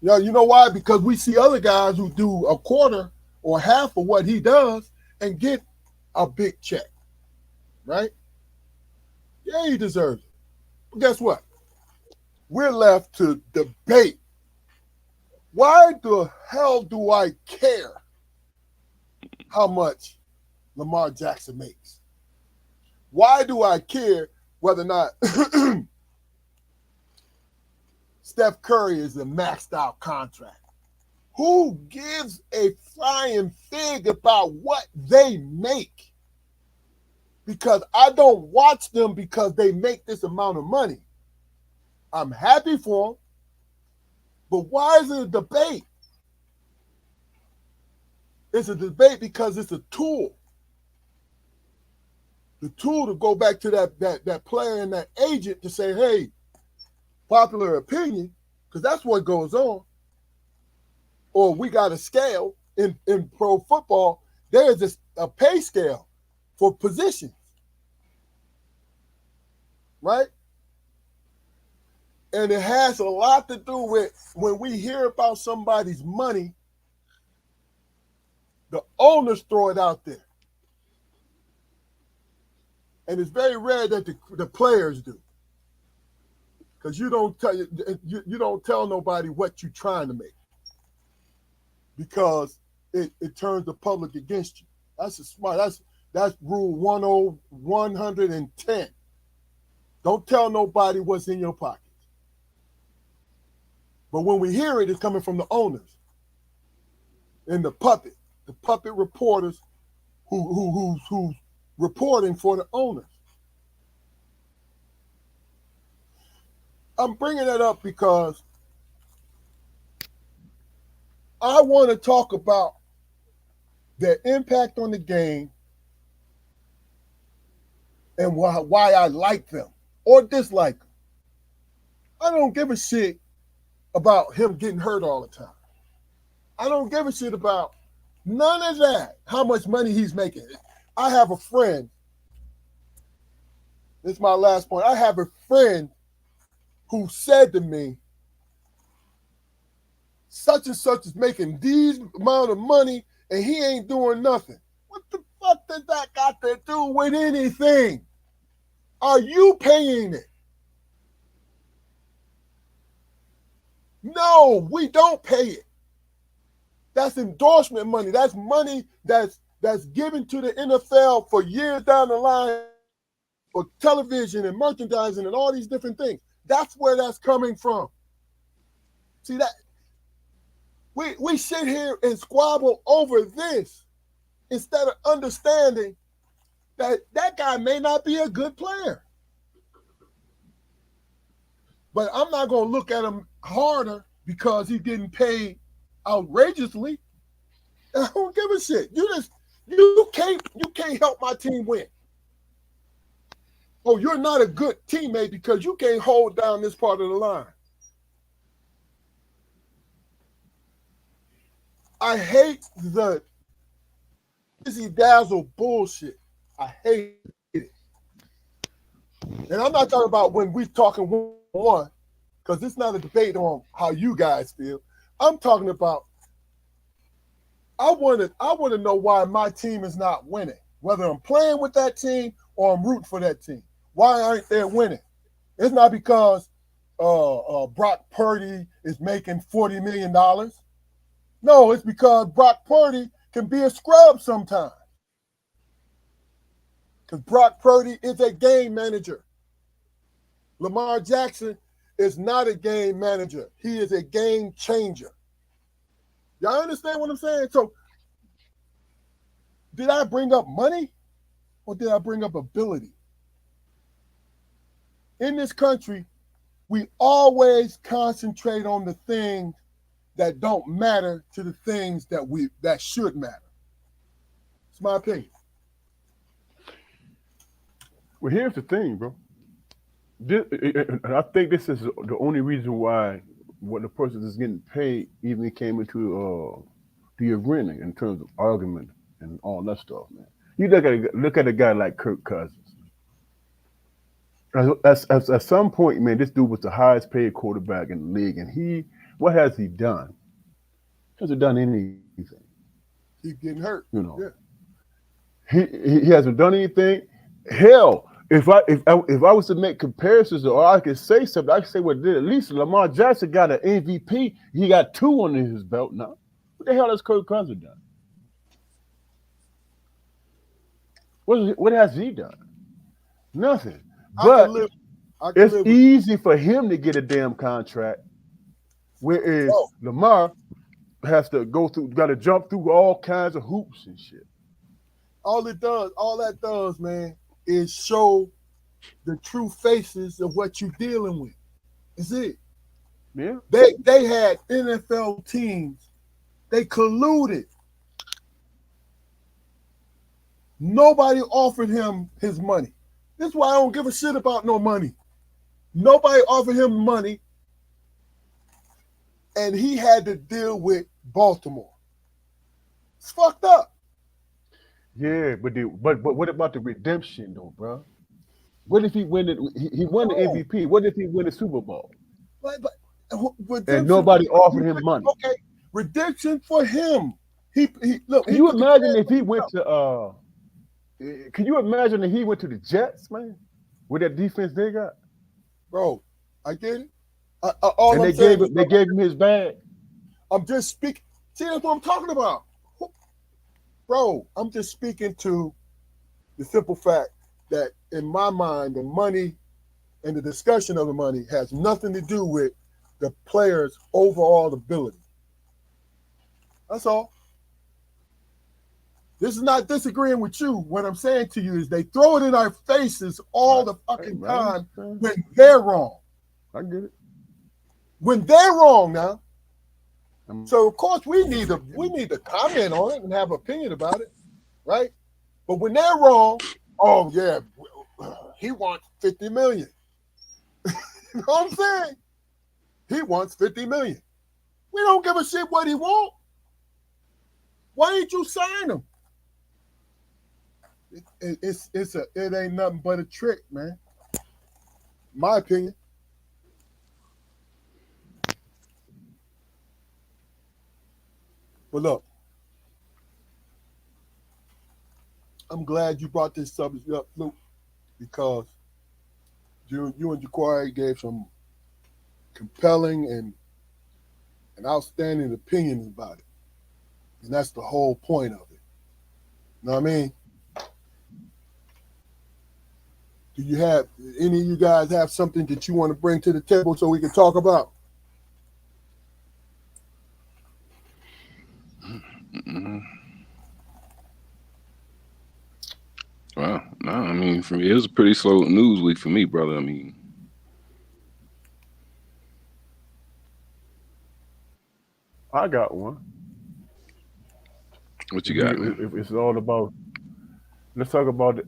You know why? Because we see other guys who do a quarter or half of what he does and get a big check, right? Yeah, he deserves it. But guess what? We're left to debate. Why the hell do I care how much Lamar Jackson makes? Why do I care whether or not Steph Curry is a maxed out contract? Who gives a flying fig about what they make? Because I don't watch them because they make this amount of money. I'm happy for them, but why is it a debate? It's a debate because it's a tool. The tool to go back to that player and that agent to say, hey, popular opinion, because that's what goes on. Or we got a scale in pro football. There's a pay scale for positions, right? And it has a lot to do with when we hear about somebody's money, the owners throw it out there. And it's very rare that the players do. Because you don't tell nobody what you're trying to make. Because it turns the public against you. That's rule 110. Don't tell nobody what's in your pocket. But when we hear it, it's coming from the owners and the puppet reporters who's reporting for the owners. I'm bringing that up because I want to talk about their impact on the game and why I like them or dislike them. I don't give a shit about him getting hurt all the time. I don't give a shit about none of that, how much money he's making. I have a friend. This is my last point. I have a friend who said to me, such and such is making these amount of money and he ain't doing nothing. What the fuck does that got to do with anything? Are you paying it? No, we don't pay it. That's endorsement money. That's money that's given to the NFL for years down the line for television and merchandising and all these different things. That's where that's coming from. See that? We sit here and squabble over this instead of understanding that guy may not be a good player. But I'm not going to look at him harder because he's getting paid outrageously. I don't give a shit. You can't help my team win. Oh, you're not a good teammate because you can't hold down this part of the line. I hate the dizzy dazzle bullshit. I hate it. And I'm not talking about when we're talking one, because it's not a debate on how you guys feel. I'm talking about I want to know why my team is not winning, whether I'm playing with that team or I'm rooting for that team. Why aren't they winning? It's not because Brock Purdy is making $40 million. No, it's because Brock Purdy can be a scrub sometimes. Because Brock Purdy is a game manager. Lamar Jackson is not a game manager. He is a game changer. Y'all understand what I'm saying? So, did I bring up money or did I bring up ability? In this country, we always concentrate on the things that don't matter to the things that should matter. It's my opinion. Well, here's the thing, bro. And I think this is the only reason why what the person that's getting paid even came into the arena in terms of argument and all that stuff, man. You look at a guy like Kirk Cousins. At some point, man, this dude was the highest paid quarterback in the league, and what has he done? He hasn't done anything. He's getting hurt. You know, yeah. He hasn't done anything. Hell, if I was to make comparisons, or I could say something, I could say, well, at least Lamar Jackson got an MVP. He got 2 under his belt now. What the hell has Kirk Cousins done? What has he done? Nothing. But it's easy for him to get a damn contract, whereas Lamar has to got to jump through all kinds of hoops and shit. All that does, man, is show the true faces of what you're dealing with. That's it. Yeah. They had NFL teams. They colluded. Nobody offered him his money. This is why I don't give a shit about no money. Nobody offered him money, and he had to deal with Baltimore. It's fucked up. Yeah, but what about the redemption though, bro? What if he win it? He won the MVP. What if he win the Super Bowl? And nobody offered him money. Okay, redemption for him. He look. Can you imagine if he went to Can you imagine if he went to the Jets, man, with that defense they got? Bro, I get it. And they gave him his bag. I'm just speaking. See, that's what I'm talking about. Bro, I'm just speaking to the simple fact that in my mind, the money and the discussion of the money has nothing to do with the player's overall ability. That's all. This is not disagreeing with you. What I'm saying to you is they throw it in our faces all the fucking time when they're wrong. I get it. When they're wrong now. So of course we need to comment on it and have an opinion about it, right? But when they're wrong, oh yeah, he wants 50 million. You know what I'm saying? He wants 50 million. We don't give a shit what he wants. Why ain't you sign him? It ain't nothing but a trick, man. My opinion. But look, I'm glad you brought this subject up, Luke, because you and Jaquari gave some compelling and outstanding opinions about it. And that's the whole point of it. You know what I mean? Do you have any of you guys have something that you want to bring to the table so we can talk about? Well, no, I mean, for me, it was a pretty slow news week for me, brother. I mean, I got one. What you got? It's all about. Let's talk about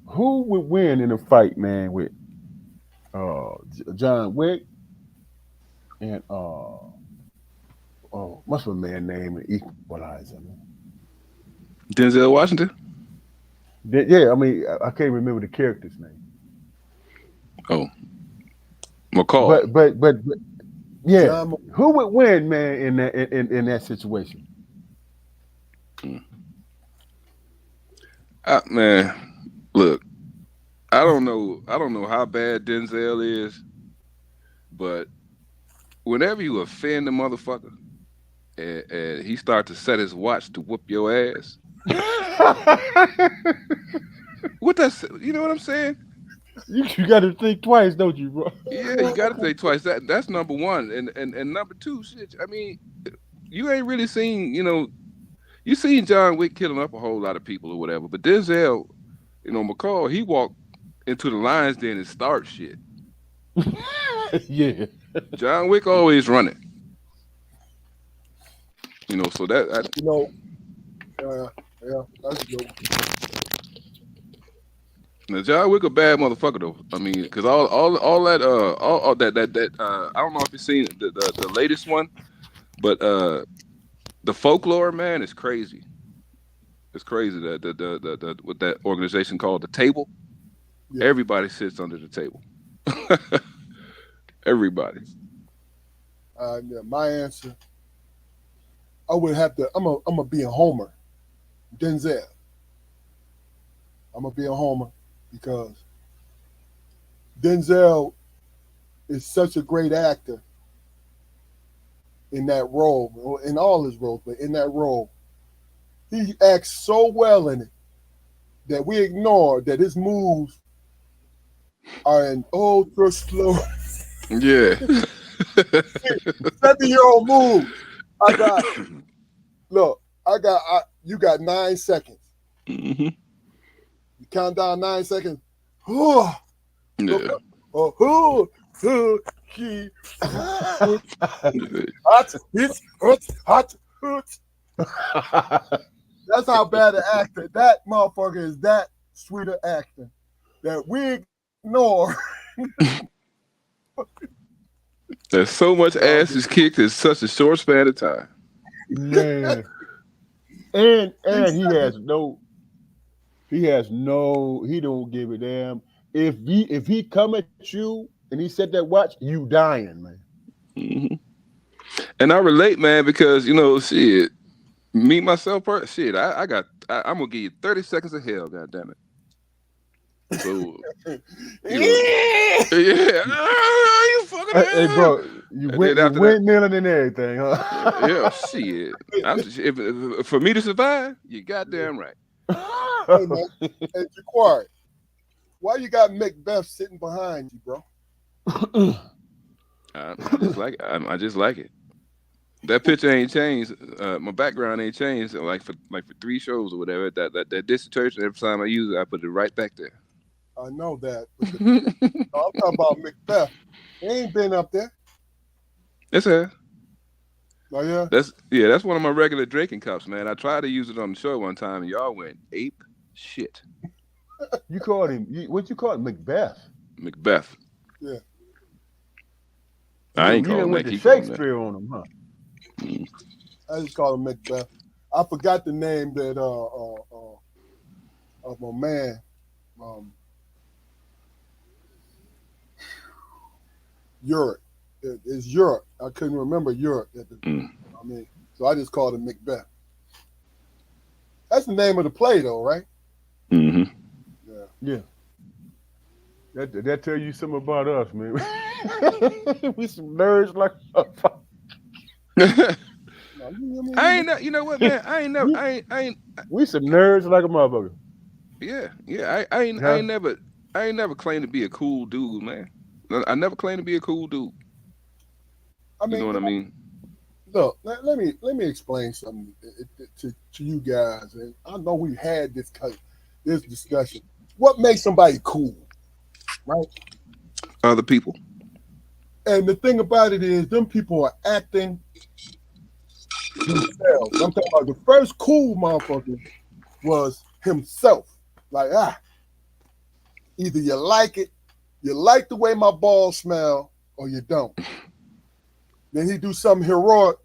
who would win in a fight, man, with John Wick and what's my man name in Equalizer, man? Denzel Washington. Yeah, I mean, I can't remember the character's name. Oh, McCall. But yeah, who would win, man, in that situation? Man, look, I don't know how bad Denzel is, but whenever you offend a motherfucker and he starts to set his watch to whoop your ass, what that's, you know what I'm saying? You got to think twice, don't you, bro? Yeah, you got to think twice. That's number one, and number two, shit. I mean, you ain't really seen, you seen John Wick killing up a whole lot of people or whatever, but Denzel, McCall, he walked into the lion's den and start shit. Yeah. John Wick always running. So that that's good. now John Wick a bad motherfucker though. I mean, because all that I don't know if you've seen the latest one, but the folklore, man, is crazy. It's crazy that the what that organization called the Table. Yeah. Everybody sits under the table. Everybody. Yeah, my answer, I would have to. I'm a be a homer, Denzel. I'm gonna be a homer because Denzel is such a great actor in that role, in all his roles, but in that role, he acts so well in it that we ignore that his moves are an ultra slow Yeah. 7-year-old move. You got 9 seconds. Mm-hmm. You count down 9 seconds. Yeah. Hot. That's how bad an actor. That motherfucker is that sweet an actor that we ignore. There's so much ass is kicked in such a short span of time. Man. And he don't give a damn. If he come at you and he said that watch, you dying, man. Mm-hmm. And I relate, man, because shit, me myself, shit, I'm gonna give you 30 seconds of hell, goddamn it. So, yeah, you fucking hell. Hey, bro, you windmilling and everything, huh? Yeah, shit. If for me to survive, you goddamn right. Hey, man, hey, Jaquari, why you got Macbeth sitting behind you, bro? I just like it. That picture ain't changed. My background ain't changed. Like for 3 shows or whatever. That dissertation, every time I use it, I put it right back there. I know that. I'm talking about Macbeth. He ain't been up there. It's her. Oh yeah. That's one of my regular drinking cups, man. I tried to use it on the show one time, and y'all went ape shit. You called him? What you call it? Macbeth. Macbeth. Yeah. I ain't calling went that. to Shakespeare on him, huh? I just call him Macbeth. I forgot the name that of my man. Europe. It's Europe. I couldn't remember Europe. So I just called him Macbeth. That's the name of the play, though, right? Mm-hmm. Yeah. That tell you something about us, man. We some nerds like. I ain't. You know what, man? I ain't. We some nerds like a motherfucker. Yeah. I ain't never claimed to be a cool dude, man. I never claimed to be a cool dude. You know what I mean? Look, let me explain something to you guys, and I know we had this discussion. What makes somebody cool, right? Other people. And the thing about it is, them people are acting themselves. I'm talking about the first cool motherfucker was himself. Like, either you like it, you like the way my balls smell, or you don't. Then he do something heroic.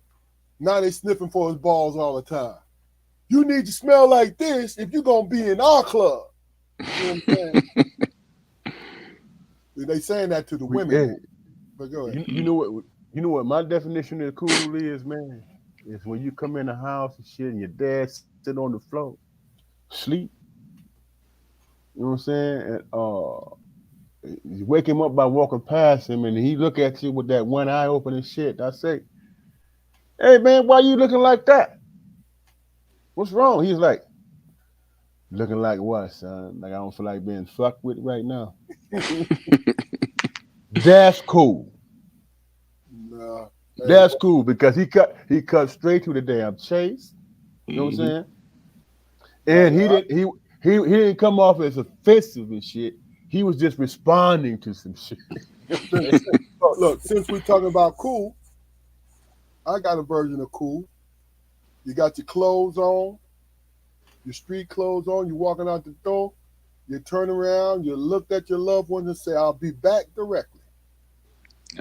Now they sniffing for his balls all the time. You need to smell like this if you're gonna be in our club. You know what I'm saying? They saying that to the women. Hey, but go ahead. You know what my definition of cool is, man? Is when you come in the house and shit and your dad sit on the floor, sleep. You know what I'm saying? And you wake him up by walking past him and he look at you with that one eye open and shit. I say, hey man, why you looking like that? What's wrong? He's like, looking like what, son? Like I don't feel like being fucked with right now. That's cool. Nah. That's cool because he cut straight to the damn chase. You know what I'm saying? And he didn't come off as offensive and shit. He was just responding to some shit. Look, since we're talking about cool, I got a version of cool. You got your clothes on, your street clothes on, you're walking out the door, you turn around, you looked at your loved one and say, I'll be back directly.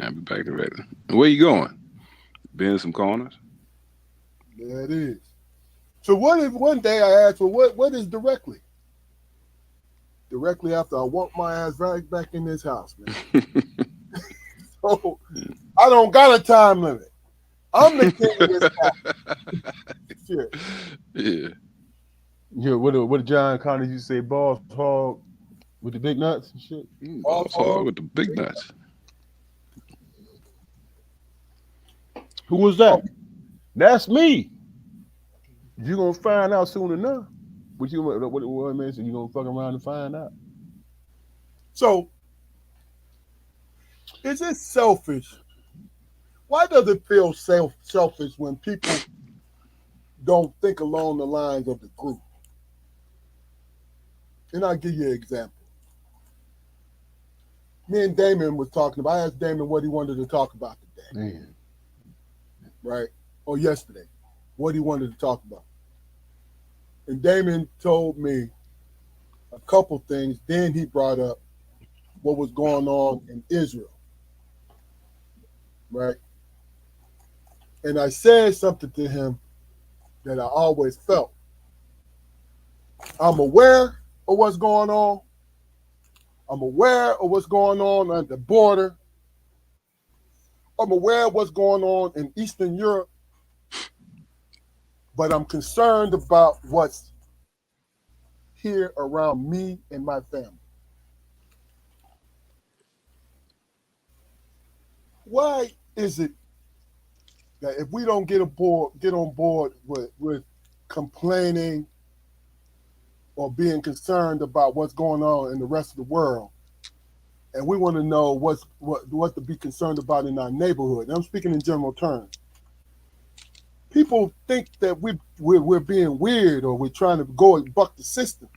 I'll be back directly. Where you going? Bend some corners? There it is. So what if one day I asked, well, what is directly? Directly after I walk my ass right back in this house, man. So I don't got a time limit. I'm the king of this house. Shit. Yeah. Yeah, what did John Connor used to say? Balls hog with the big nuts and shit. Balls hog with the big nuts. Who was that? That's me. You're gonna find out soon enough. What man said, you're gonna fuck around and find out. So is it selfish? Why does it feel selfish when people don't think along the lines of the group? And I'll give you an example. Me and Damon was talking about, I asked Damon what he wanted to talk about today. Man. Right? Or yesterday. What he wanted to talk about. And Damon told me a couple things. Then he brought up what was going on in Israel. Right? And I said something to him that I always felt. I'm aware of what's going on. I'm aware of what's going on at the border. I'm aware of what's going on in Eastern Europe. But I'm concerned about what's here around me and my family. Why is it that if we don't get on board with complaining or being concerned about what's going on in the rest of the world, and we want to know what to be concerned about in our neighborhood, and I'm speaking in general terms, people think that we're being weird or we're trying to go and buck the system.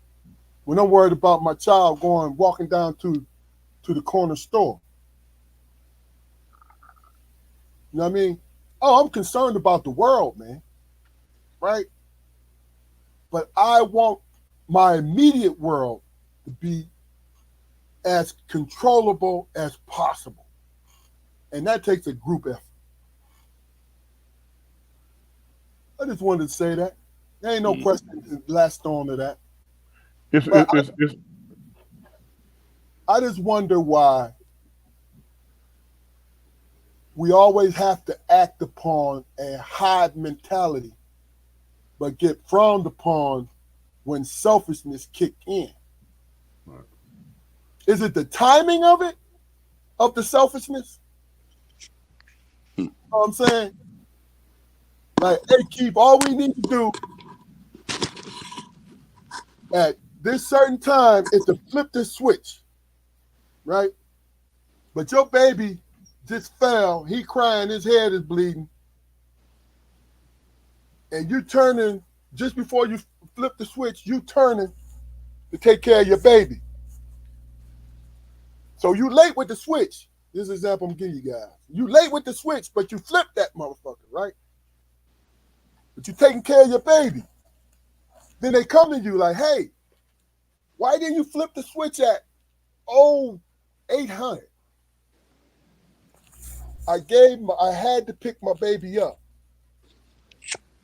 When I'm worried about my child walking down to the corner store. You know what I mean? Oh, I'm concerned about the world, man. Right? But I want my immediate world to be as controllable as possible. And that takes a group effort. I just wanted to say that. There ain't no question last on to that. I just wonder why we always have to act upon a hive mentality, but get frowned upon when selfishness kick in. Right. Is it the timing of it, of the selfishness? You know what I'm saying? Like, hey, Keith, all we need to do at this certain time is to flip this switch, right? But your baby just fell, he crying, his head is bleeding, and you turning, just before you flip the switch, you turning to take care of your baby. So you late with the switch. This is an example I'm giving you guys. You late with the switch, but you flip that motherfucker, right? But you taking care of your baby. Then they come to you like, hey, why didn't you flip the switch at 800? I had to pick my baby up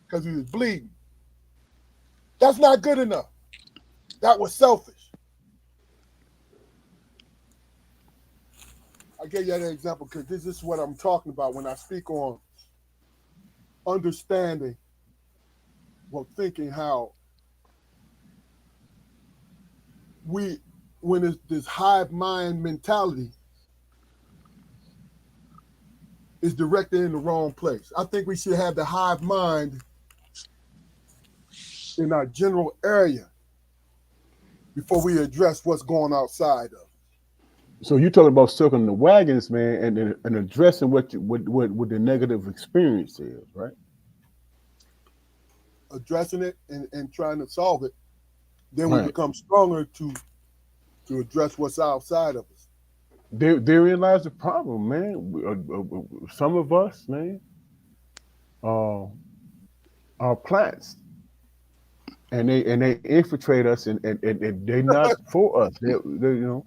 because he was bleeding. That's not good enough. That was selfish. I gave you that example because this is what I'm talking about when I speak on understanding, well, thinking how when it's this hive mind mentality is directed in the wrong place. I think we should have the hive mind in our general area before we address what's going outside of. So you talking about circling the wagons, man, and addressing what the negative experience is, right? Addressing it and trying to solve it, then we Right. become stronger to address what's outside of us. Therein lies the problem, man. Some of us, man, uh, are plants, and they infiltrate us, and they're not for us. They you know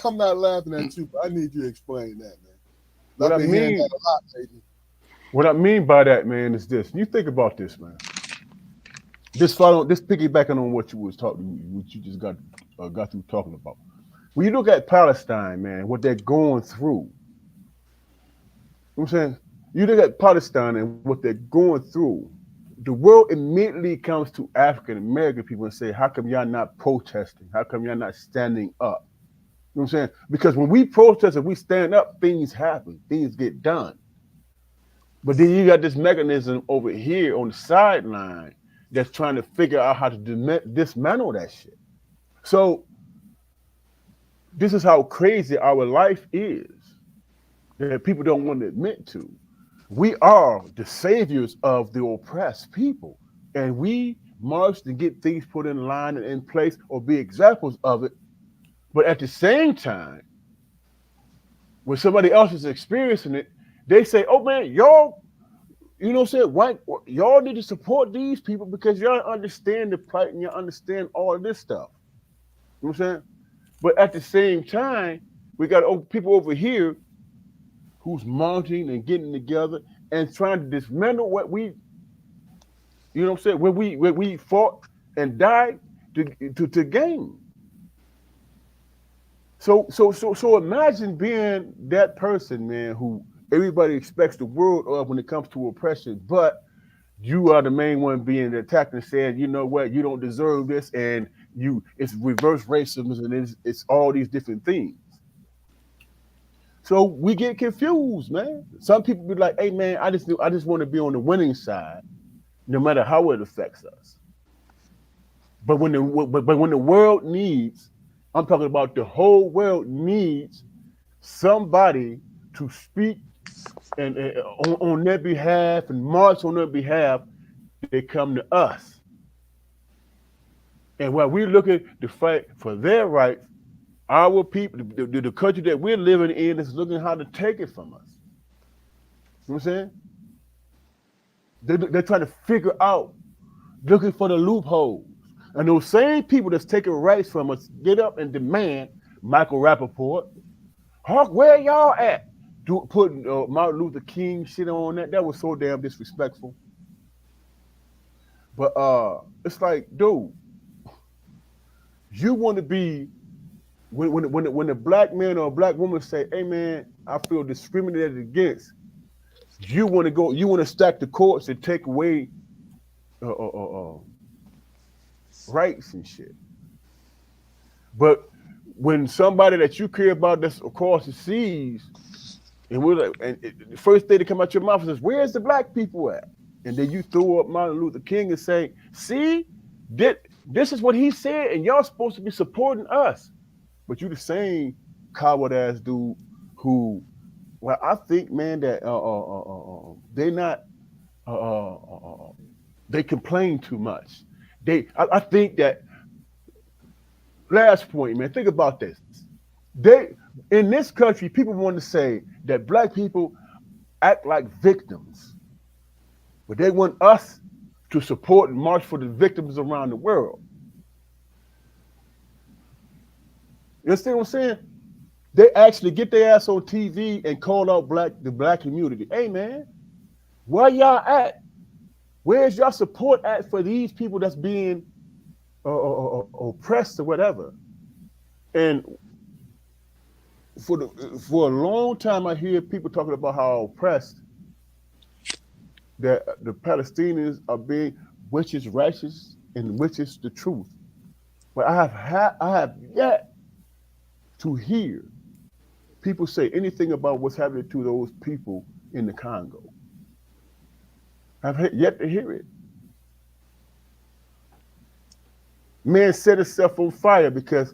I'm not laughing at you, but I need you to explain that, man. what I've I been hearing mean. that a lot lately. What I mean by that, man, is this. You think about this, man. This piggybacking on what you was talking, what you just got through talking about. When you look at Palestine, man, what they're going through, you know what I'm saying? You look at Palestine and what they're going through, the world immediately comes to African American people and say, how come y'all not protesting? How come y'all not standing up? You know what I'm saying? Because when we protest and we stand up, things happen, things get done. But then you got this mechanism over here on the sideline that's trying to figure out how to dismantle that shit. So this is how crazy our life is that people don't want to admit to. We are the saviors of the oppressed people, and we march to get things put in line and in place or be examples of it. But at the same time, when somebody else is experiencing it, they say, oh man, y'all, you know what I'm saying? Why y'all need to support these people because y'all understand the plight and y'all understand all of this stuff. You know what I'm saying? But at the same time, we got people over here who's mounting and getting together and trying to dismantle what we, you know what I'm saying, where we fought and died to gain. So imagine being that person, man, who everybody expects the world of when it comes to oppression, but you are the main one being attacked and saying, you know what, you don't deserve this, and it's reverse racism and it's all these different things. So we get confused, man. Some people be like, hey man, I just want to be on the winning side, no matter how it affects us. But when the world needs, I'm talking about the whole world needs somebody to speak and on their behalf and march on their behalf, they come to us. And while we're looking to fight for their rights, our people, the country that we're living in is looking how to take it from us. You know what I'm saying? They're trying to figure out, looking for the loopholes. And those same people that's taking rights from us get up and demand Michael Rappaport, Hawk, where y'all at? Putting Martin Luther King shit on that. That was so damn disrespectful. But it's like, dude, you want to be when a black man or a black woman say, "Hey man, I feel discriminated against," you want to stack the courts and take away rights and shit. But when somebody that you care about that's across the seas, and we're like, the first thing that come out your mouth is, "Where's the black people at?" And then you throw up Martin Luther King and say, "See, this is what he said, and y'all supposed to be supporting us." But you the same coward ass dude who, well, I think, man, that they not they complain too much. I think that last point, man. Think about this. They in this country, people want to say that black people act like victims, but they want us to support and march for the victims around the world. You understand what I'm saying? They actually get their ass on TV and call out the black community. Hey man, where y'all at? Where's y'all support at for these people that's being oppressed or whatever? And for a long time, I hear people talking about how oppressed that the Palestinians are being, which is righteous and which is the truth. But I have yet to hear people say anything about what's happening to those people in the Congo. I've yet to hear it. Man set himself on fire because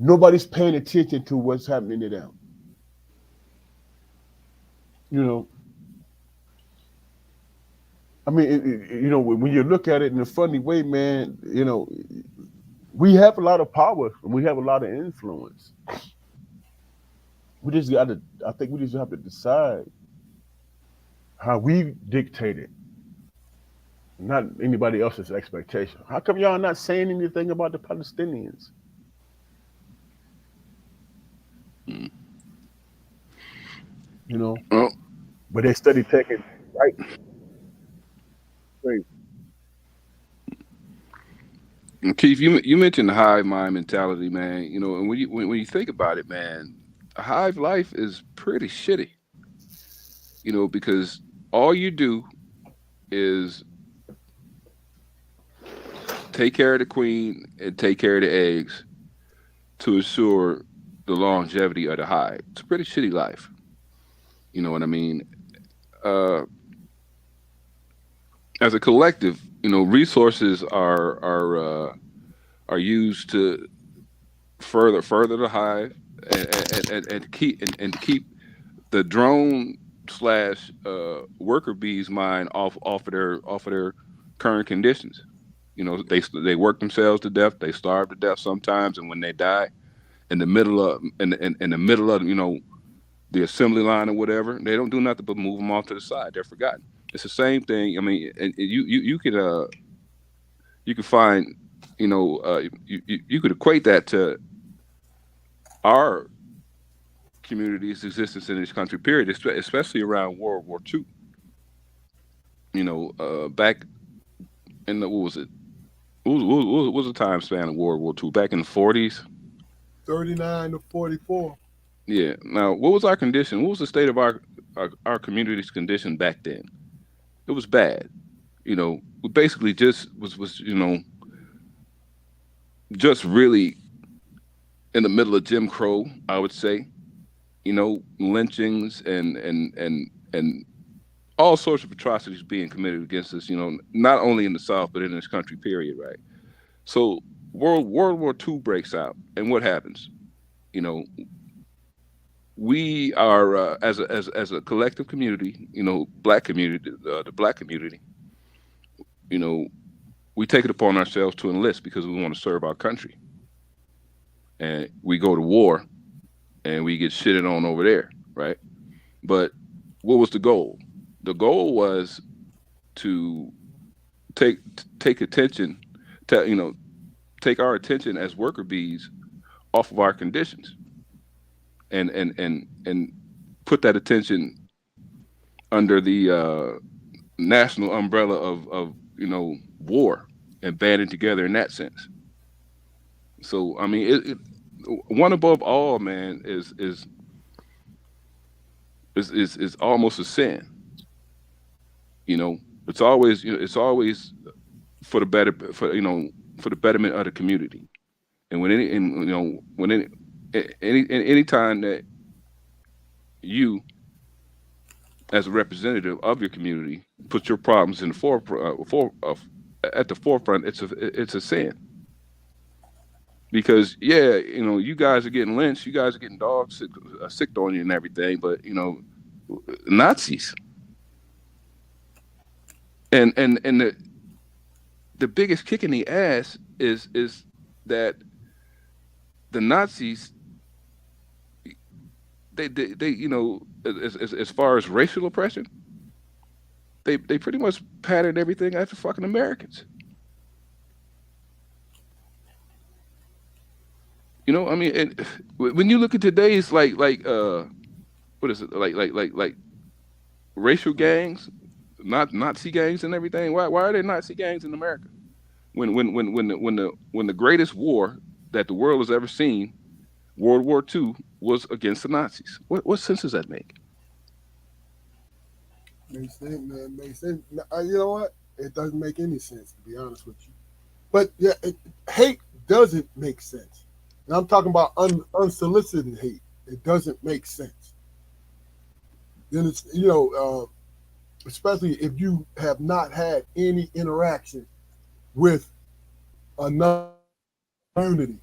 Nobody's paying attention to what's happening to them. You know, I mean, when you look at it in a funny way, man, we have a lot of power and we have a lot of influence. We just got to, I think we just have to decide how we dictate it, not anybody else's expectation. How come y'all not saying anything about the Palestinians? You know, Well, but they study taking right. Crazy. Keith, you mentioned the hive mind mentality, man. You know, and when you think about it, man, a hive life is pretty shitty. You know, because all you do is take care of the queen and take care of the eggs to ensure the longevity of the hive. It's a pretty shitty life. You know what I mean? As a collective, resources are used to further the hive and keep the drone slash worker bees mind off of their current conditions. You know, they work themselves to death, they starve to death sometimes, and when they die in the middle of the assembly line or whatever, they don't do nothing but move them off to the side. They're forgotten. It's the same thing. I mean, and you could find, you could equate that to our community's existence in this country, period, especially around World War II. Back in the, what was it? What was the time span of World War II? Back in the 40s? 39 to 44. Yeah. Now, what was our condition? What was the state of our community's condition back then? It was bad. We basically just was just really in the middle of Jim Crow, I would say. Lynchings and all sorts of atrocities being committed against us, not only in the South, but in this country, period, right? So World War II breaks out, and what happens? We are, as a collective community, Black community, the Black community, we take it upon ourselves to enlist because we want to serve our country. And we go to war, and we get shitted on over there, right? But what was the goal? The goal was to take attention, take our attention as worker bees off of our conditions, and put that attention under the national umbrella of war and banding together in that sense. So I mean, one above all, man, is almost a sin. It's always for the betterment of the community. And any time that you, as a representative of your community, put your problems in the at the forefront, it's a sin. Because you guys are getting lynched, you guys are getting dogs sicked on you and everything, but Nazis. And the biggest kick in the ass is that the Nazis, they as far as racial oppression, they pretty much patterned everything after fucking Americans. I mean, and when you look at today's like what is it, like racial gangs, not Nazi gangs and everything. Why are there Nazi gangs in America? When the greatest war that the world has ever seen, World War II, was against the Nazis. What sense does that make? Makes sense, man. Makes sense. You know what? It doesn't make any sense, to be honest with you. But yeah, hate doesn't make sense. And I'm talking about unsolicited hate. It doesn't make sense. Then it's, especially if you have not had any interaction with another community,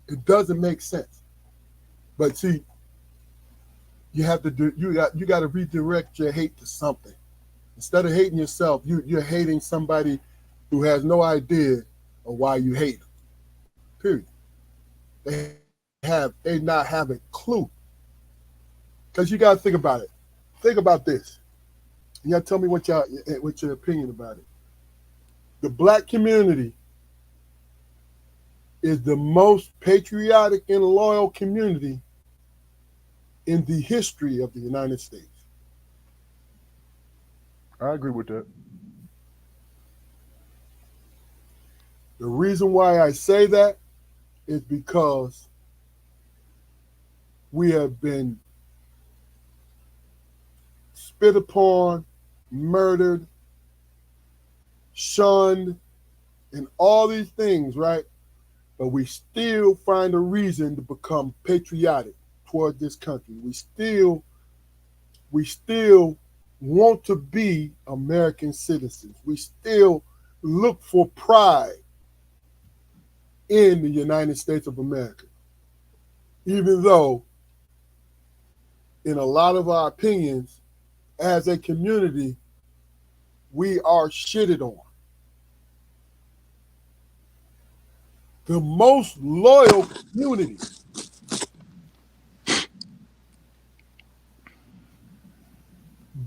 It doesn't make sense. But see, you have to do you got to redirect your hate to something. Instead of hating yourself, you're hating somebody who has no idea of why you hate them. Period. They not have a clue. Because you got to think about it. Think about this. You got to tell me what your opinion about it. The black community is the most patriotic and loyal community in the history of the United States. I agree with that. The reason why I say that is because we have been spit upon, murdered, shunned, and all these things, right? But we still find a reason to become patriotic toward this country. We still want to be American citizens. We still look for pride in the United States of America. Even though, in a lot of our opinions, as a community, we are shitted on. The most loyal community.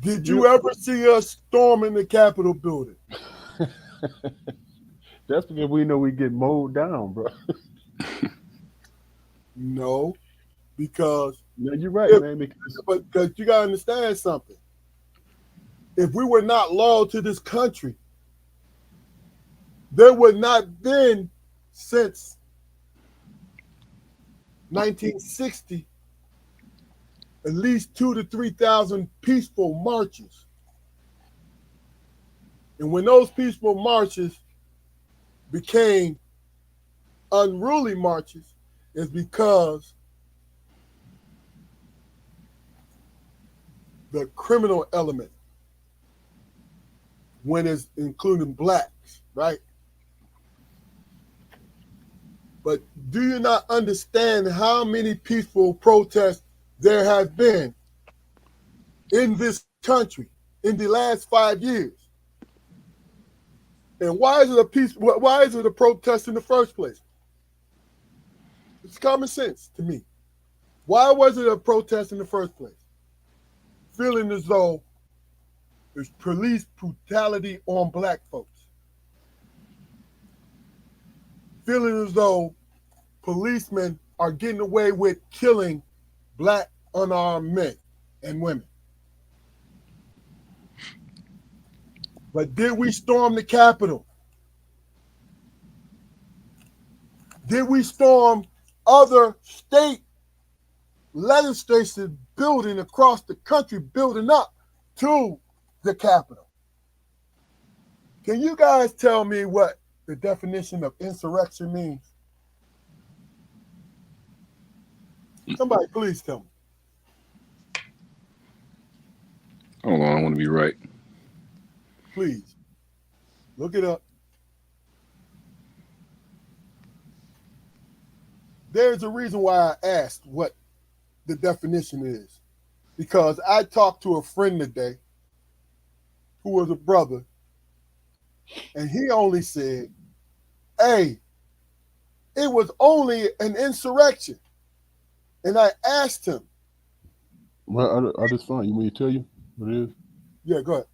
Did you ever see us storming the Capitol building? That's because we know we get mowed down, bro. No, because No, you're right, man. Because you gotta understand something. If we were not loyal to this country, there would not been since 1960 at least 2,000 to 3,000 peaceful marches. And when those peaceful marches became unruly marches, is because the criminal element, when it's including blacks, right? But do you not understand how many peaceful protests there have been in this country in the last 5 years? And why is it a protest in the first place? It's common sense to me. Why was it a protest in the first place? Feeling as though there's police brutality on black folks. Feeling as though policemen are getting away with killing black unarmed men and women. But did we storm the Capitol? Did we storm other state legislative building across the country, building up to the Capitol? Can you guys tell me what the definition of insurrection means? Somebody please tell me. Hold on, I want to be right. Please. Look it up. There's a reason why I asked what the definition is. Because I talked to a friend today who was a brother, and he only said, hey, it was only an insurrection. And I asked him. Well, I just find you. Want me to tell you what it is? Yeah, go ahead.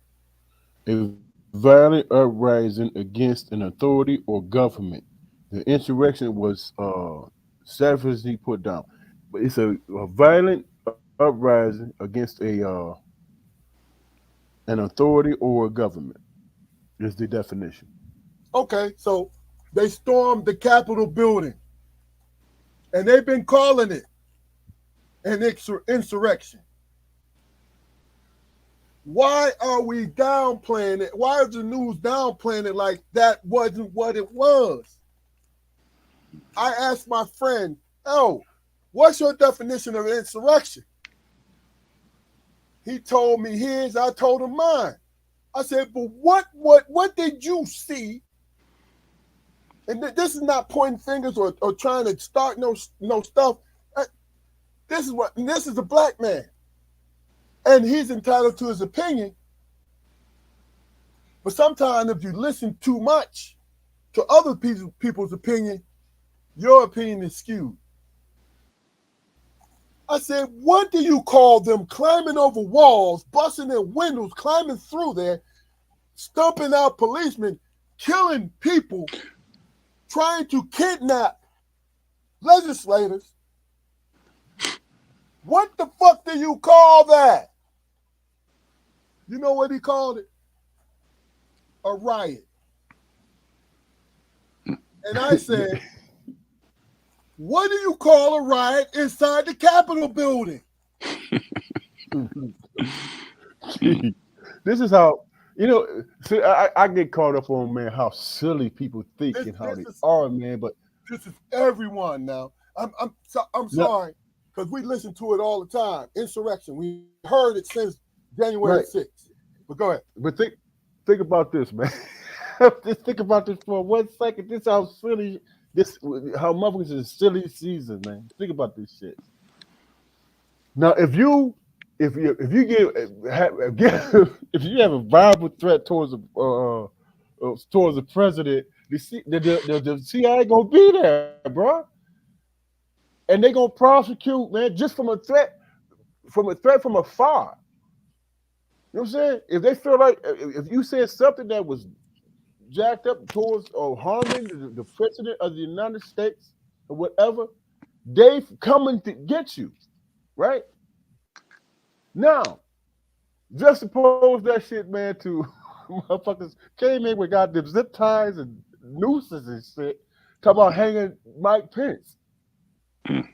A violent uprising against an authority or government. The insurrection was savagely put down, but it's a violent uprising against an authority or a government. Is the definition. Okay, so they stormed the Capitol building, and they've been calling it an insurrection. Why are we downplaying it? Why is the news downplaying it like that wasn't what it was? I asked my friend, oh, what's your definition of insurrection? He told me his, I told him mine. I said, but what did you see And this is not pointing fingers or trying to start no stuff. This is a black man, and he's entitled to his opinion. But sometimes, if you listen too much to other people's opinion, your opinion is skewed. I said, what do you call them climbing over walls, busting in windows, climbing through there, stumping out policemen, killing people, trying to kidnap legislators? What the fuck do you call that? You know what he called it? A riot. And I said, what do you call a riot inside the Capitol building? This is how, see, I get caught up on, man, how silly people think and how they are, man. But this is everyone now. I'm sorry, because we listen to it all the time. Insurrection. We heard it since January 6th. But go ahead. But think about this, man. Just think about this for 1 second. This how silly how motherfuckers is silly season, man. Think about this shit. Now, if you have a viable threat towards the president, the CIA gonna be there, bro, and they gonna prosecute, man, just from a threat from afar. You know what I'm saying? If they feel like if you said something that was jacked up towards or harming the president of the United States or whatever, they coming to get you, right? Now, just suppose that shit, man, to motherfuckers came in with goddamn zip ties and nooses and shit, talking about hanging Mike Pence. You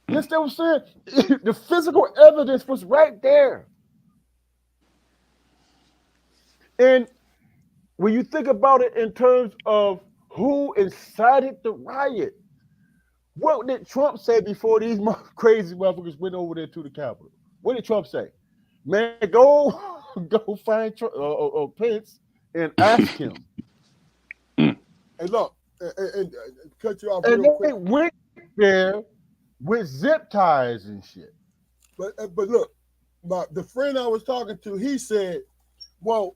understand what I'm saying? The physical evidence was right there. And when you think about it in terms of who incited the riot, what did Trump say before these crazy motherfuckers went over there to the Capitol? What did Trump say? Man, go find Pence and ask him. Hey, look, and cut you off and real quick. They went there with zip ties and shit. But look, the friend I was talking to, he said, well,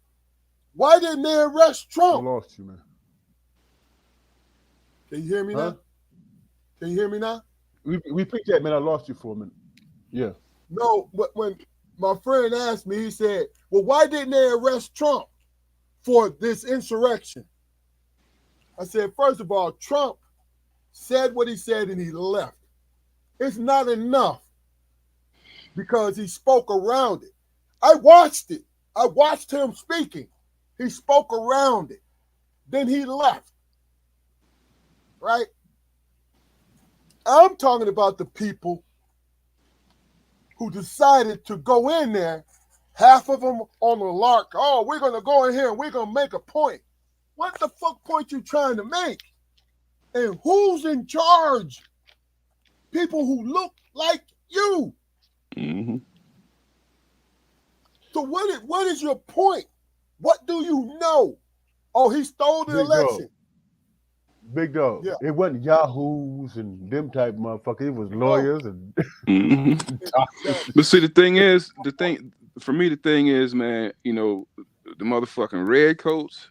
why didn't they arrest Trump? I lost you, man. Can you hear me now? Can you hear me now? We picked that, man. I lost you for a minute. Yeah. No, but when my friend asked me, he said, well, why didn't they arrest Trump for this insurrection? I said, first of all, Trump said what he said and he left. It's not enough because he spoke around it. I watched it. I watched him speaking. He spoke around it. Then he left. Right? I'm talking about the people who decided to go in there, half of them on the lark. Oh, we're going to go in here and we're going to make a point. What the fuck point you trying to make? And who's in charge? People who look like you. Mm-hmm. So what is your point? What do you know? Oh, he stole the election. Big dog. Yeah. It wasn't yahoos and them type of motherfuckers. It was lawyers and. But see, the thing is, for me, man, the motherfucking redcoats,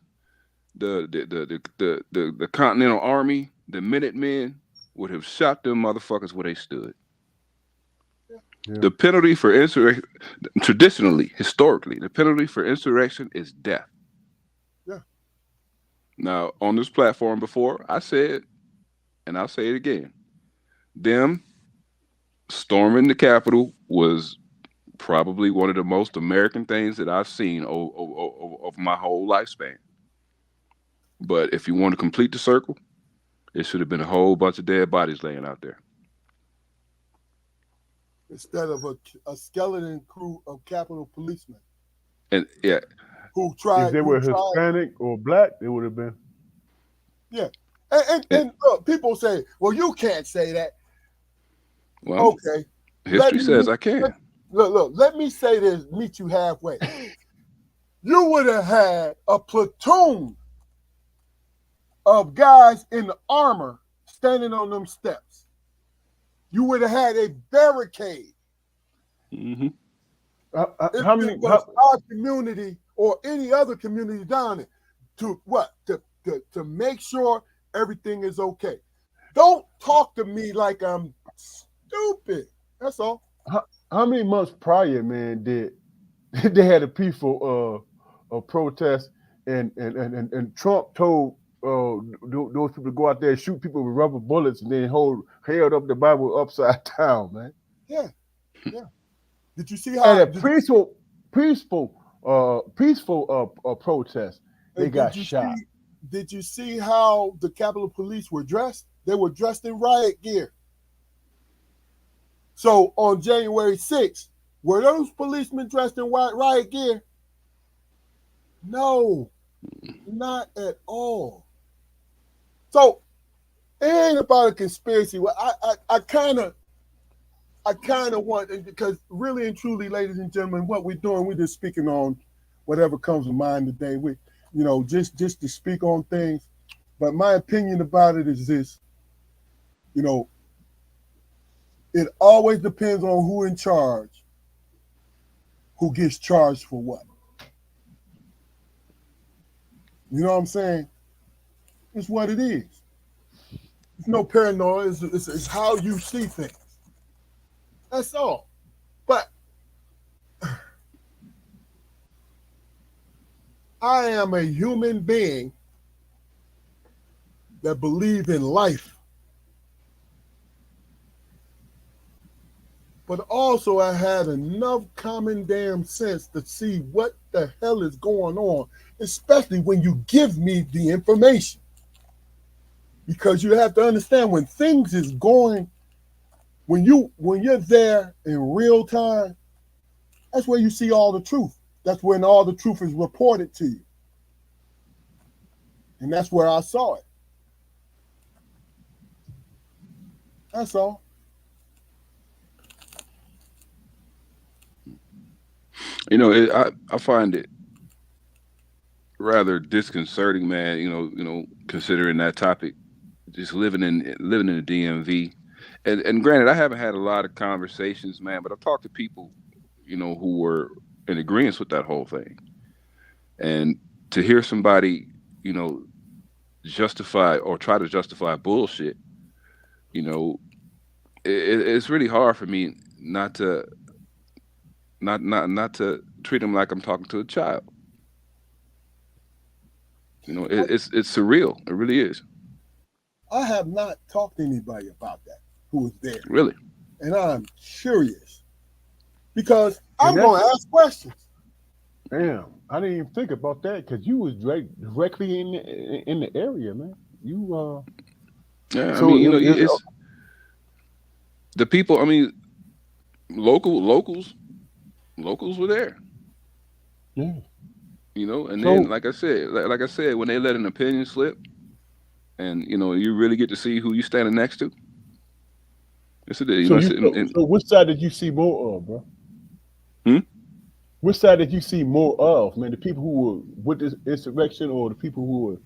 the Continental Army, the Minutemen would have shot them motherfuckers where they stood. Yeah. The penalty for insurrection, historically, the penalty for insurrection is death. Yeah. Now, on this platform before, I said, and I'll say it again, them storming the Capitol was probably one of the most American things that I've seen over my whole lifespan. But if you want to complete the circle, it should have been a whole bunch of dead bodies laying out there. Instead of a skeleton crew of Capitol policemen. And yeah. Who tried. If they were Hispanic or black, it would have been. Yeah. And look, people say, well, you can't say that. Well, okay. History says I can. Look, let me say this, meet you halfway. You would have had a platoon of guys in the armor standing on them steps. You would have had a barricade. Mm-hmm. How many? Our community or any other community down there to what? To make sure everything is okay. Don't talk to me like I'm stupid. That's all. How many months prior, man, did they had a peaceful protest and Trump told those people to go out there and shoot people with rubber bullets and then held up the Bible upside down, man. Yeah. Did you see how At a peaceful protest, they got shot. Did you see how the Capitol Police were dressed? They were dressed in riot gear. So on January 6th, were those policemen dressed in riot gear? No, not at all. So it ain't about a conspiracy. Well, I kind of want, because really and truly, ladies and gentlemen, what we're doing, we're just speaking on whatever comes to mind today. We, just to speak on things. But my opinion about it is this, it always depends on who in charge, who gets charged for what. You know what I'm saying? It's what it is. It's no paranoia. It's how you see things. That's all. But I am a human being that believes in life. But also I had enough common damn sense to see what the hell is going on, especially when you give me the information. Because you have to understand when things is going, when you're there in real time, that's where you see all the truth. That's when all the truth is reported to you. And that's where I saw it. That's all. I find it rather disconcerting, man. Considering that topic, just living in the DMV, and granted, I haven't had a lot of conversations, man, but I've talked to people, who were in agreement with that whole thing, and to hear somebody, justify or try to justify bullshit, it's really hard for me not to treat them like I'm talking to a child. It's surreal. It really is. I have not talked to anybody about that who was there. Really? And I'm curious because I'm going to ask questions. Damn, I didn't even think about that because you was directly in the area, man. You yeah. So, it's the people. I mean, locals were there. Yeah. And then like I said, when they let an opinion slip, and you really get to see who you standing next to. So which side did you see more of, bro? Which side did you see more of, man? The people who were with this insurrection, or the people who were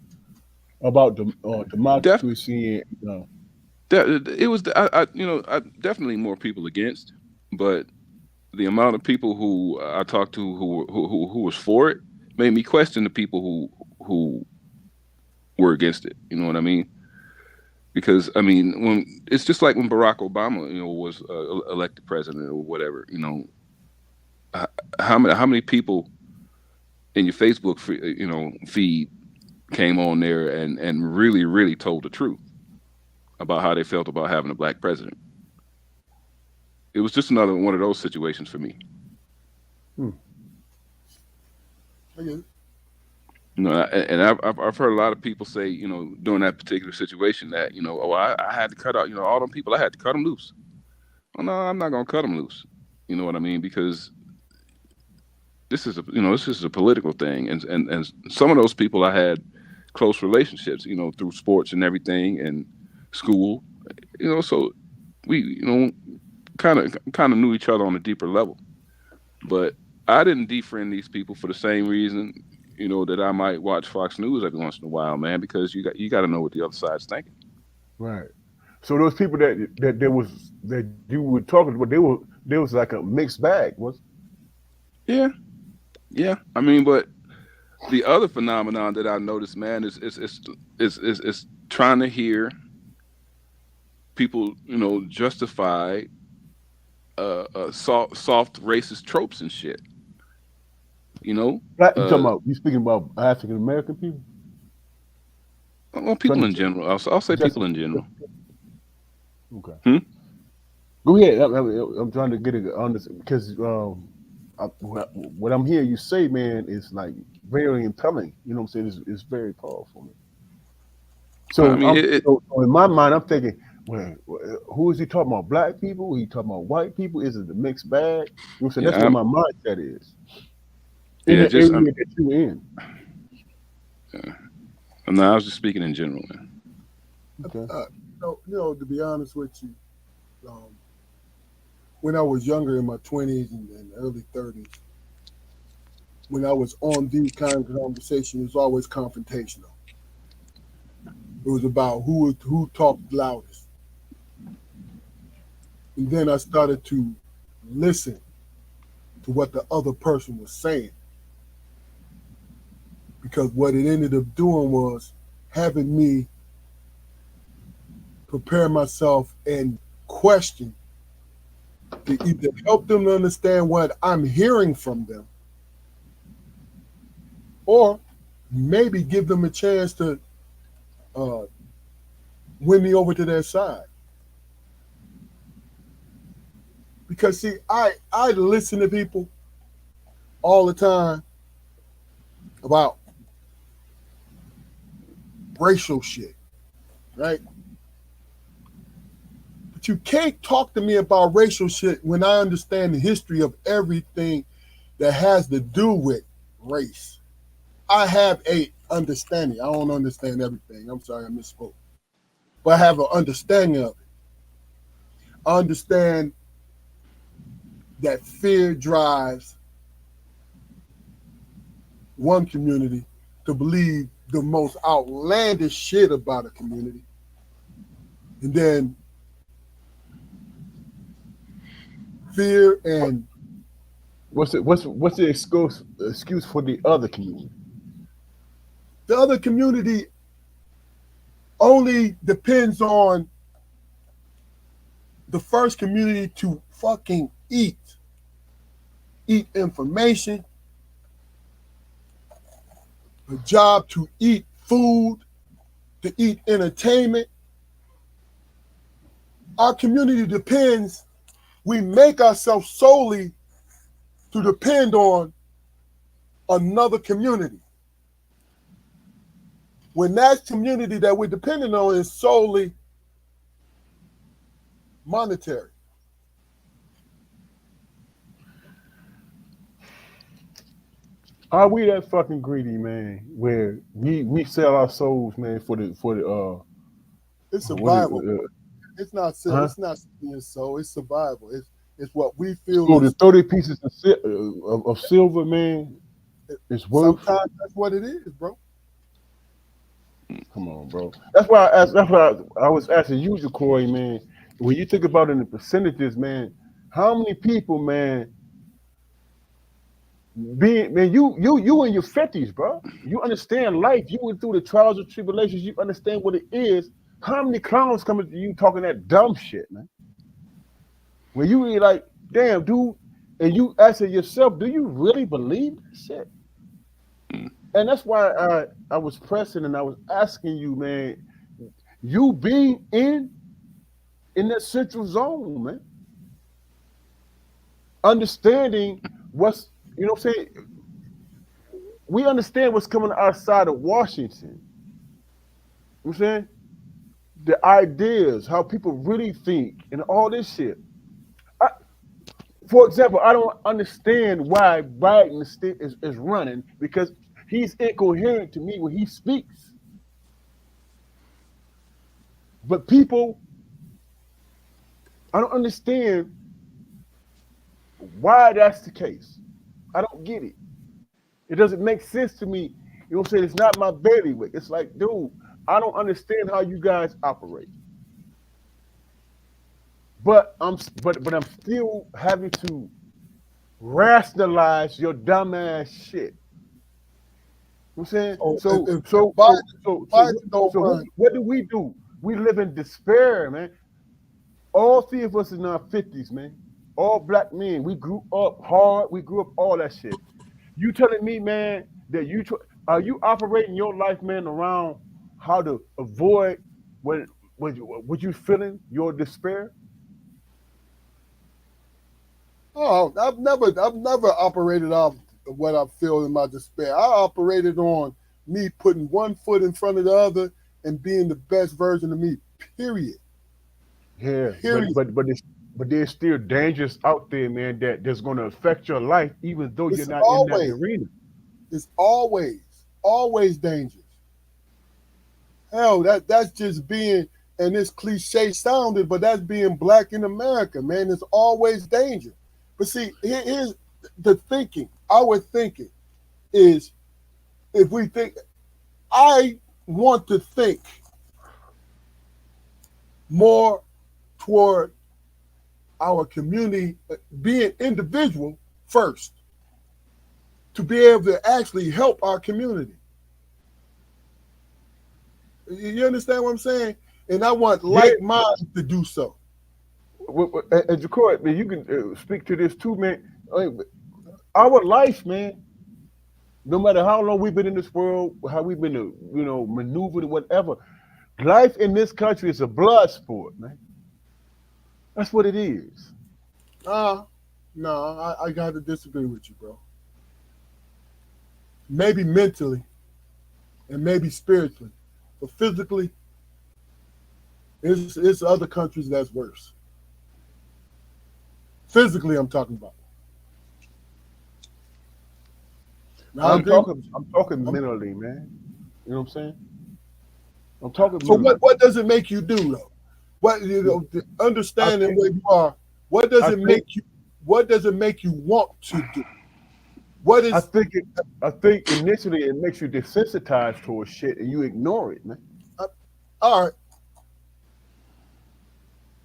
about democracy? It was definitely more people against, but the amount of people who I talked to who was for it made me question the people who were against it. You know what I mean? Because when it's just like when Barack Obama, was elected president or whatever. How many people in your Facebook feed came on there and really, really told the truth about how they felt about having a black president? It was just another one of those situations for me. And I've heard a lot of people say, during that particular situation that, I had to cut out, all them people, I had to cut them loose. Well, no, I'm not going to cut them loose. You know what I mean? Because this is a political thing. And some of those people I had close relationships, through sports and everything and school, so we, kind of knew each other on a deeper level. But I didn't defriend these people for the same reason, you know, that I might watch Fox News every once in a while, man, because you got to know what the other side's thinking. Right. So those people that you were talking about, they was like a mixed bag, was. Yeah, yeah. I mean, but the other phenomenon that I noticed, man, is trying to hear people, you know, justify soft racist tropes and shit. You know, Black, you speaking about African American people? well, people in general. I'll say people in general. Okay. Hmm? Go ahead. I'm trying to get it on this because what I'm hearing you say, man, is like very impelling. You know what I'm saying? It's very powerful. Man. So, I mean, so in my mind, I'm thinking, well, who is he talking about? Black people? He talking about white people? Is it the mixed bag? You know what I'm saying? That's what my mindset is. In the area that you're in. Yeah. No, I was just speaking in general, man. Okay. You know, to be honest with you, when I was younger in my 20s and early 30s, when I was on these kind of conversations, it was always confrontational. It was about who talked loudest. And then I started to listen to what the other person was saying. Because what it ended up doing was having me prepare myself and question to either help them to understand what I'm hearing from them, or maybe give them a chance to win me over to their side. Because see, I listen to people all the time about racial shit, right? But you can't talk to me about racial shit when I understand the history of everything that has to do with race. I have a understanding. I don't understand everything. I'm sorry, I misspoke. But I have an understanding of it. I understand that fear drives one community to believe the most outlandish shit about a community. And then fear and what's the excuse for the other community? The other community only depends on the first community to fucking eat information, a job to eat food, to eat entertainment. Our community depends, we make ourselves solely to depend on another community. When that community that we're depending on is solely monetary. Are we that fucking greedy, man? Where we sell our souls, man, for the it's survival. It's not it's not being soul. It's survival. It's what we feel. So the 30 pieces of silver, man, is worth. Sometimes that's what it is, bro. Come on, bro. That's why I was asking you, Corey, man. When you think about it in the percentages, man, how many people, man, you in your 50s, bro. You understand life. You went through the trials and tribulations. You understand what it is. How many clowns coming to you talking that dumb shit, man? When you really like, damn, dude, and you asking yourself, do you really believe this shit? And that's why I was pressing and I was asking you, man, you being in that central zone, man, understanding what's, you know what I'm saying? We understand what's coming outside of Washington. You know what I'm saying? The ideas, how people really think, and all this shit. For example, I don't understand why Biden is running, because he's incoherent to me when he speaks. But people, I don't understand why that's the case. I don't get it. It doesn't make sense to me. You know what I'm saying? It's not my bailiwick. It's like, dude, I don't understand how you guys operate. But I'm still having to rationalize your dumbass shit. You know what I'm saying? If Biden don't So run, what do? We live in despair, man. All three of us in our 50s, man. All black men. We grew up hard. We grew up all that shit. You telling me, man, that are you operating your life, man, around how to avoid when you feeling your despair? oh, I've never operated off what I feel in my despair. I operated on me putting one foot in front of the other and being the best version of me. Period. Yeah, Period. but there's still dangers out there, man, that's gonna affect your life, even though you're It's not in that arena. It's always dangerous. Hell, that's just being, and it's cliche sounded, but that's being black in America, man. It's always danger. But see, here's the thinking. Our thinking is, if we think, I want to think more toward our community being individual first to be able to actually help our community. You understand what I'm saying? And I want like minds to do so. And Jacory, man, you can speak to this too, man. Our life, man, no matter how long we've been in this world, how we've been, maneuvered, whatever, life in this country is a blood sport, man. That's what it is. No, I got to disagree with you, bro. Maybe mentally and maybe spiritually, but physically, it's other countries that's worse. Physically, I'm talking about. Now, I'm talking mentally, man. You know what I'm saying? I'm talking. So what does it make you do though? What understanding where you are? What does it make you? What does it make you want to do? What is? I think initially it makes you desensitized towards shit and you ignore it, man. All right.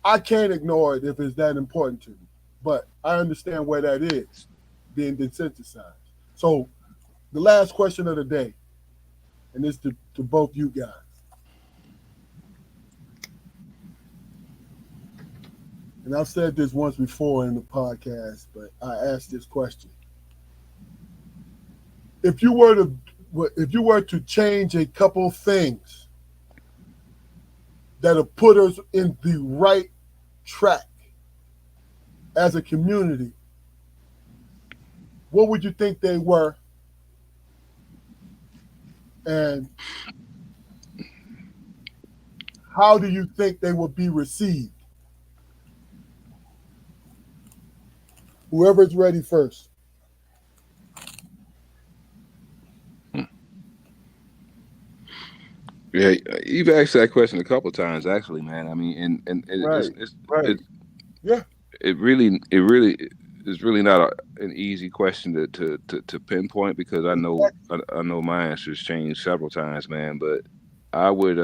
I can't ignore it if it's that important to me, but I understand where that is, being desensitized. So the last question of the day, and it's to both you guys. And I've said this once before in the podcast, but I asked this question. If you were to change a couple things that'll put us in the right track as a community, what would you think they were? And how do you think they will be received? Whoever's ready first. Yeah, you've asked that question a couple of times, actually, man. I mean, it really is really not an easy question to pinpoint, because I know my answers changed several times, man. But I would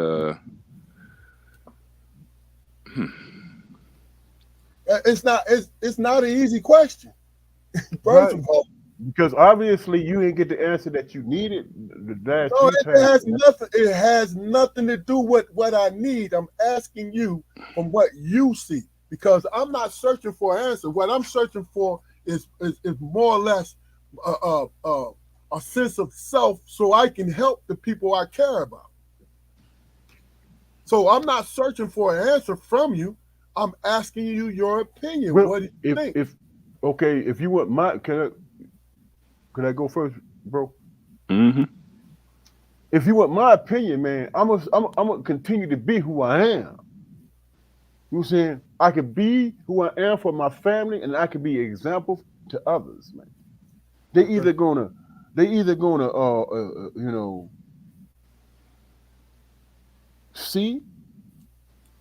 It's not an easy question. First of all, because obviously you didn't get the answer that you needed the last it has nothing. It has nothing to do with what I need. I'm asking you from what you see, because I'm not searching for an answer. What I'm searching for is more or less a sense of self, so I can help the people I care about. So I'm not searching for an answer from you. I'm asking you your opinion. Well, what do you think? If you want my, can I go first, bro? Mm-hmm. If you want my opinion, man, I'm gonna continue to be who I am. You know what I'm saying? I could be who I am for my family, and I could be an example to others, man. They either gonna see,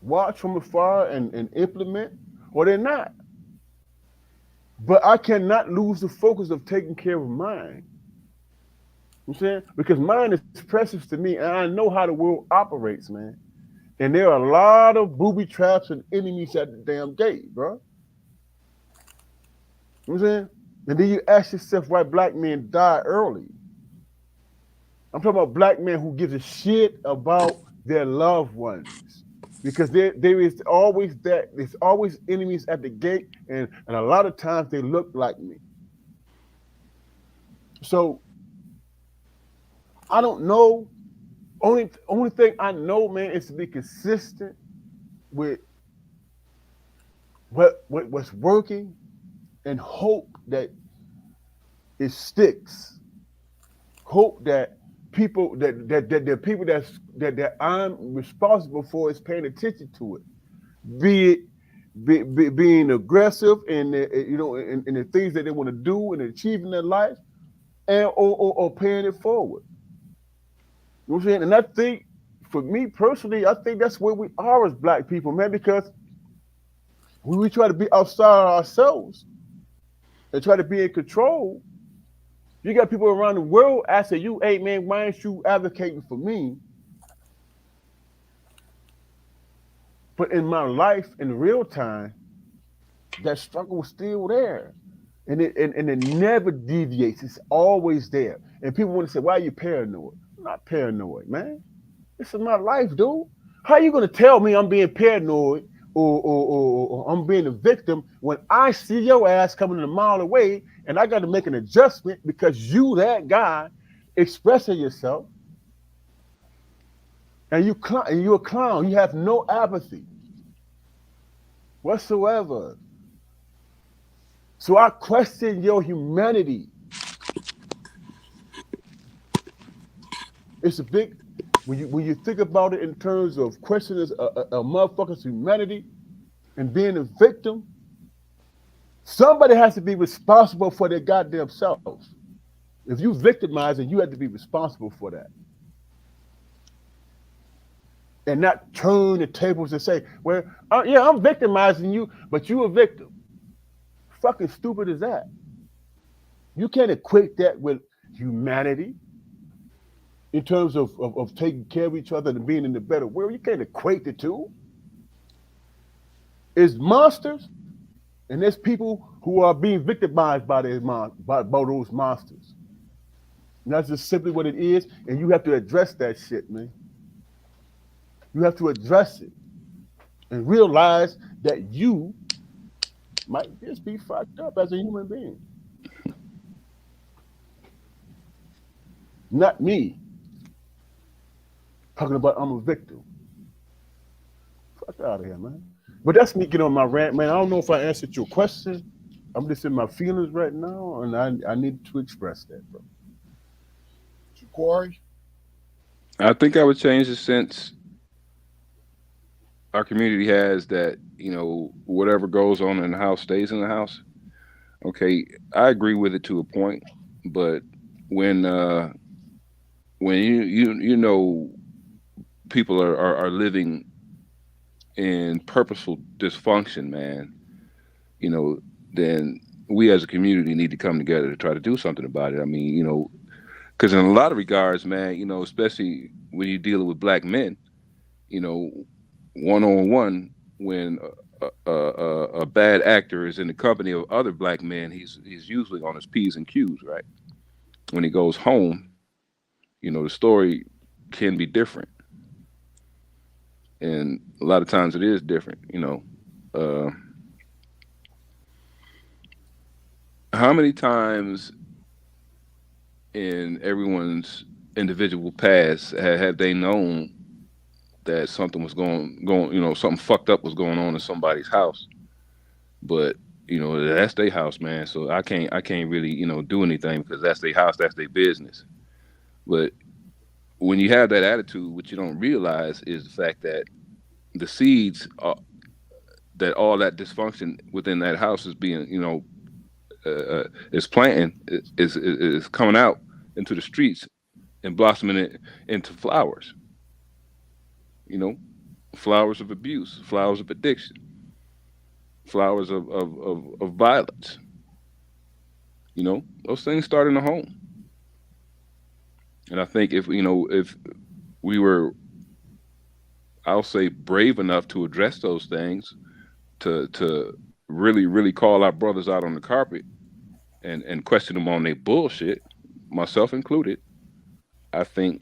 watch from afar and implement, or they're not. But I cannot lose the focus of taking care of mine. You know what I'm saying? Because mine is precious to me and I know how the world operates, man. And there are a lot of booby traps and enemies at the damn gate, bro. You know what I'm saying? And then you ask yourself why black men die early. I'm talking about black men who gives a shit about their loved ones. Because there is always there's always enemies at the gate, and a lot of times they look like me. So I don't know. Only thing I know, man, is to be consistent with what's working and hope that it sticks. Hope that people that the people that I'm responsible for is paying attention to it. Be it being aggressive and in the things that they want to do and achieve in their life, and or paying it forward. You know what I'm saying? And I think, for me personally, I think that's where we are as black people, man. Because when we try to be outside ourselves and try to be in control, you got people around the world asking you, "Hey, man, why aren't you advocating for me?" But in my life, in real time, that struggle is still there. And it never deviates. It's always there. And people want to say, "Why are you paranoid?" I'm not paranoid, man. This is my life, dude. How are you gonna tell me I'm being paranoid or I'm being a victim when I see your ass coming a mile away and I got to make an adjustment because you, that guy, expressing yourself, and you're a clown. You have no apathy whatsoever. So I question your humanity. It's a big when you think about it in terms of questioning a motherfucker's humanity and being a victim. Somebody has to be responsible for their goddamn selves. If you victimize, then you have to be responsible for that, and not turn the tables and say, "Well, yeah, I'm victimizing you, but you a victim." Fucking stupid is that? You can't equate that with humanity in terms of taking care of each other and being in the better world. You can't equate the two. It's monsters, and there's people who are being victimized by those monsters. And that's just simply what it is, and you have to address that shit, man. You have to address it and realize that you might just be fucked up as a human being. Not me talking about I'm a victim. Fuck out of here, man. But that's me getting on my rant, man. I don't know if I answered your question. I'm just in my feelings right now, and I need to express that, bro. Corey? I think I would change it since our community has that, whatever goes on in the house stays in the house. Okay, I agree with it to a point, but when when people are living in purposeful dysfunction, man, then we as a community need to come together to try to do something about it. I mean, because in a lot of regards, man, especially when you're dealing with black men, you know, one on one, when a bad actor is in the company of other black men, he's usually on his P's and Q's, right? When he goes home, the story can be different, and a lot of times it is different. How many times in everyone's individual past have they known that something was going, something fucked up was going on in somebody's house, but that's their house, man. So I can't really, do anything because that's their house, that's their business. But when you have that attitude, what you don't realize is the fact that the seeds that all that dysfunction within that house is being, is planting, is coming out into the streets and blossoming it into flowers. Flowers of abuse, flowers of addiction, flowers of violence. Those things start in the home. And I think if we were, I'll say, brave enough to address those things, to really call our brothers out on the carpet and question them on their bullshit, myself included, I think,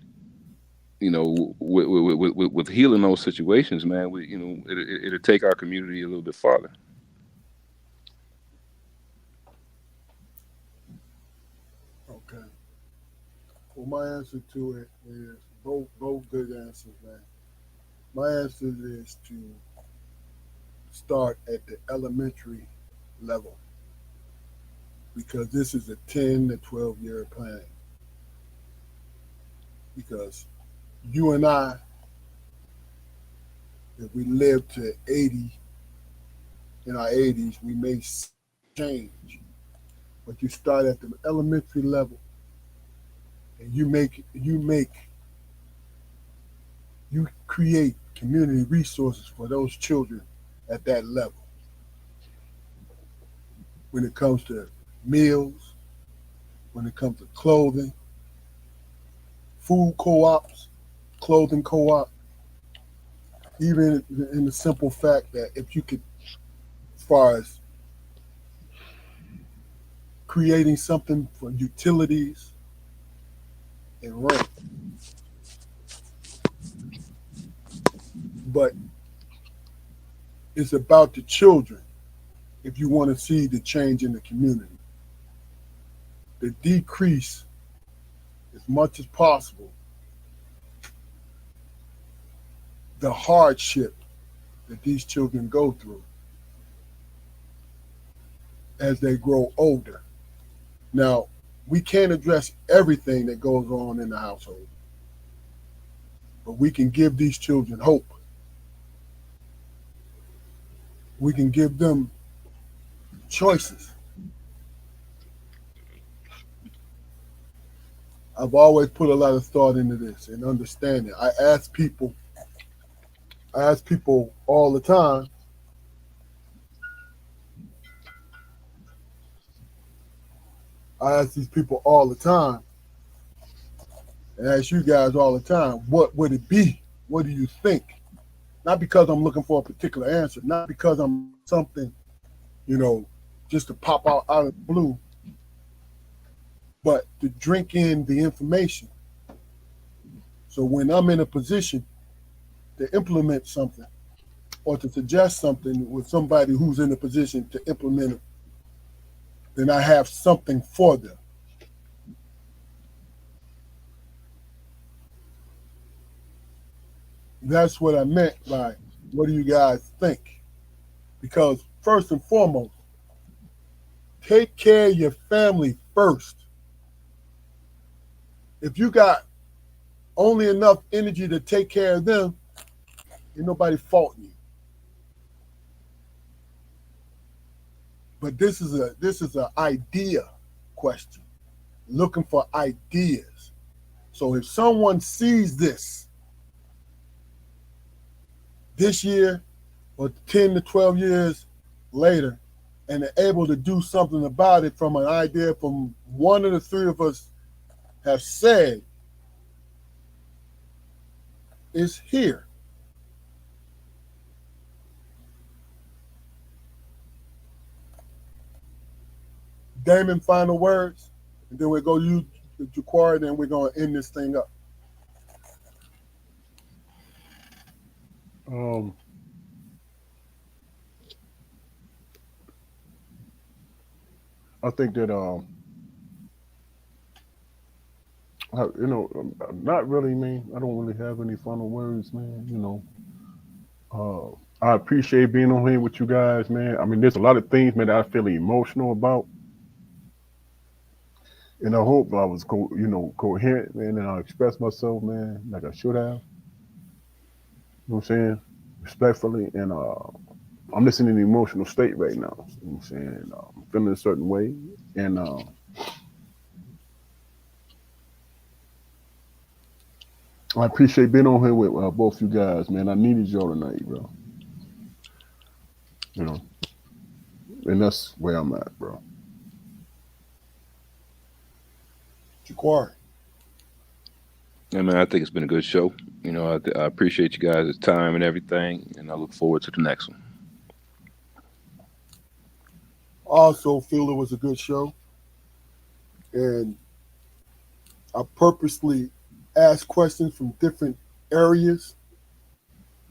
with healing those situations, man, it'll take our community a little bit farther. Okay. Well, my answer to it is both good answers, man. My answer is to start at the elementary level because this is a 10 to 12-year plan. Because you and I, if we live to 80, in our 80s, we may change. But you start at the elementary level and you create community resources for those children at that level. When it comes to meals, when it comes to clothing, food co-ops, clothing co-op, even in the simple fact that if you could, as far as creating something for utilities and rent, but it's about the children if you want to see the change in the community. The decrease as much as possible the hardship that these children go through as they grow older. Now, we can't address everything that goes on in the household, but we can give these children hope. We can give them choices. I've always put a lot of thought into this and understanding. I ask people all the time, I ask these people all the time, and ask you guys all the time, what would it be? What do you think? Not because I'm looking for a particular answer, not because I'm something, just to pop out of the blue, but to drink in the information. So when I'm in a position to implement something or to suggest something with somebody who's in a position to implement it, then I have something for them. That's what I meant by what do you guys think? Because first and foremost, take care of your family first. If you got only enough energy to take care of them, ain't nobody faulting you. But this is an idea question, looking for ideas. So if someone sees this year or 10 to 12 years later and are able to do something about it from an idea from one of the three of us have said, is here. Damon, final words, and then we'll go to Jaquari, and then we're going to end this thing up. I think that not really, man. I don't really have any final words, man. I appreciate being on here with you guys, man. I mean, there's a lot of things, man, that I feel emotional about, and I hope I was, coherent, man, and I expressed myself, man, like I should have. You know what I'm saying? Respectfully, and I'm just in an emotional state right now. You know what I'm saying? I'm feeling a certain way, and I appreciate being on here with both you guys, man. I needed y'all tonight, bro. And that's where I'm at, bro. Jaquari. Yeah, man, I think it's been a good show. You know, I appreciate you guys' time and everything, and I look forward to the next one. I also feel it was a good show, and I purposely asked questions from different areas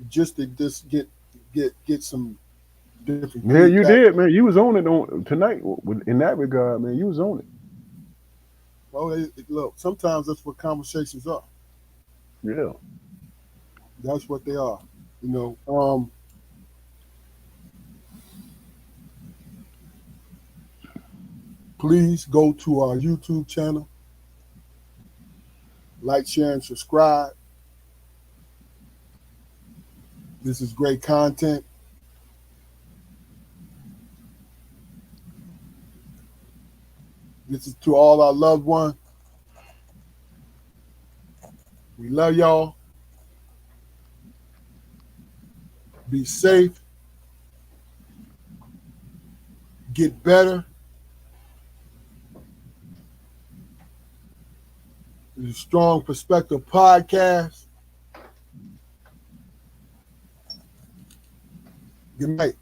just to get some different Yeah, you feedback. did, man. You was on it on tonight. In that regard, man, you was on it. Well, look, sometimes that's what conversations are. Yeah. That's what they are. You know, please go to our YouTube channel, like, share, and subscribe. This is great content. This is to all our loved ones. We love y'all. Be safe. Get better. The Strong Perspective Podcast. Good night.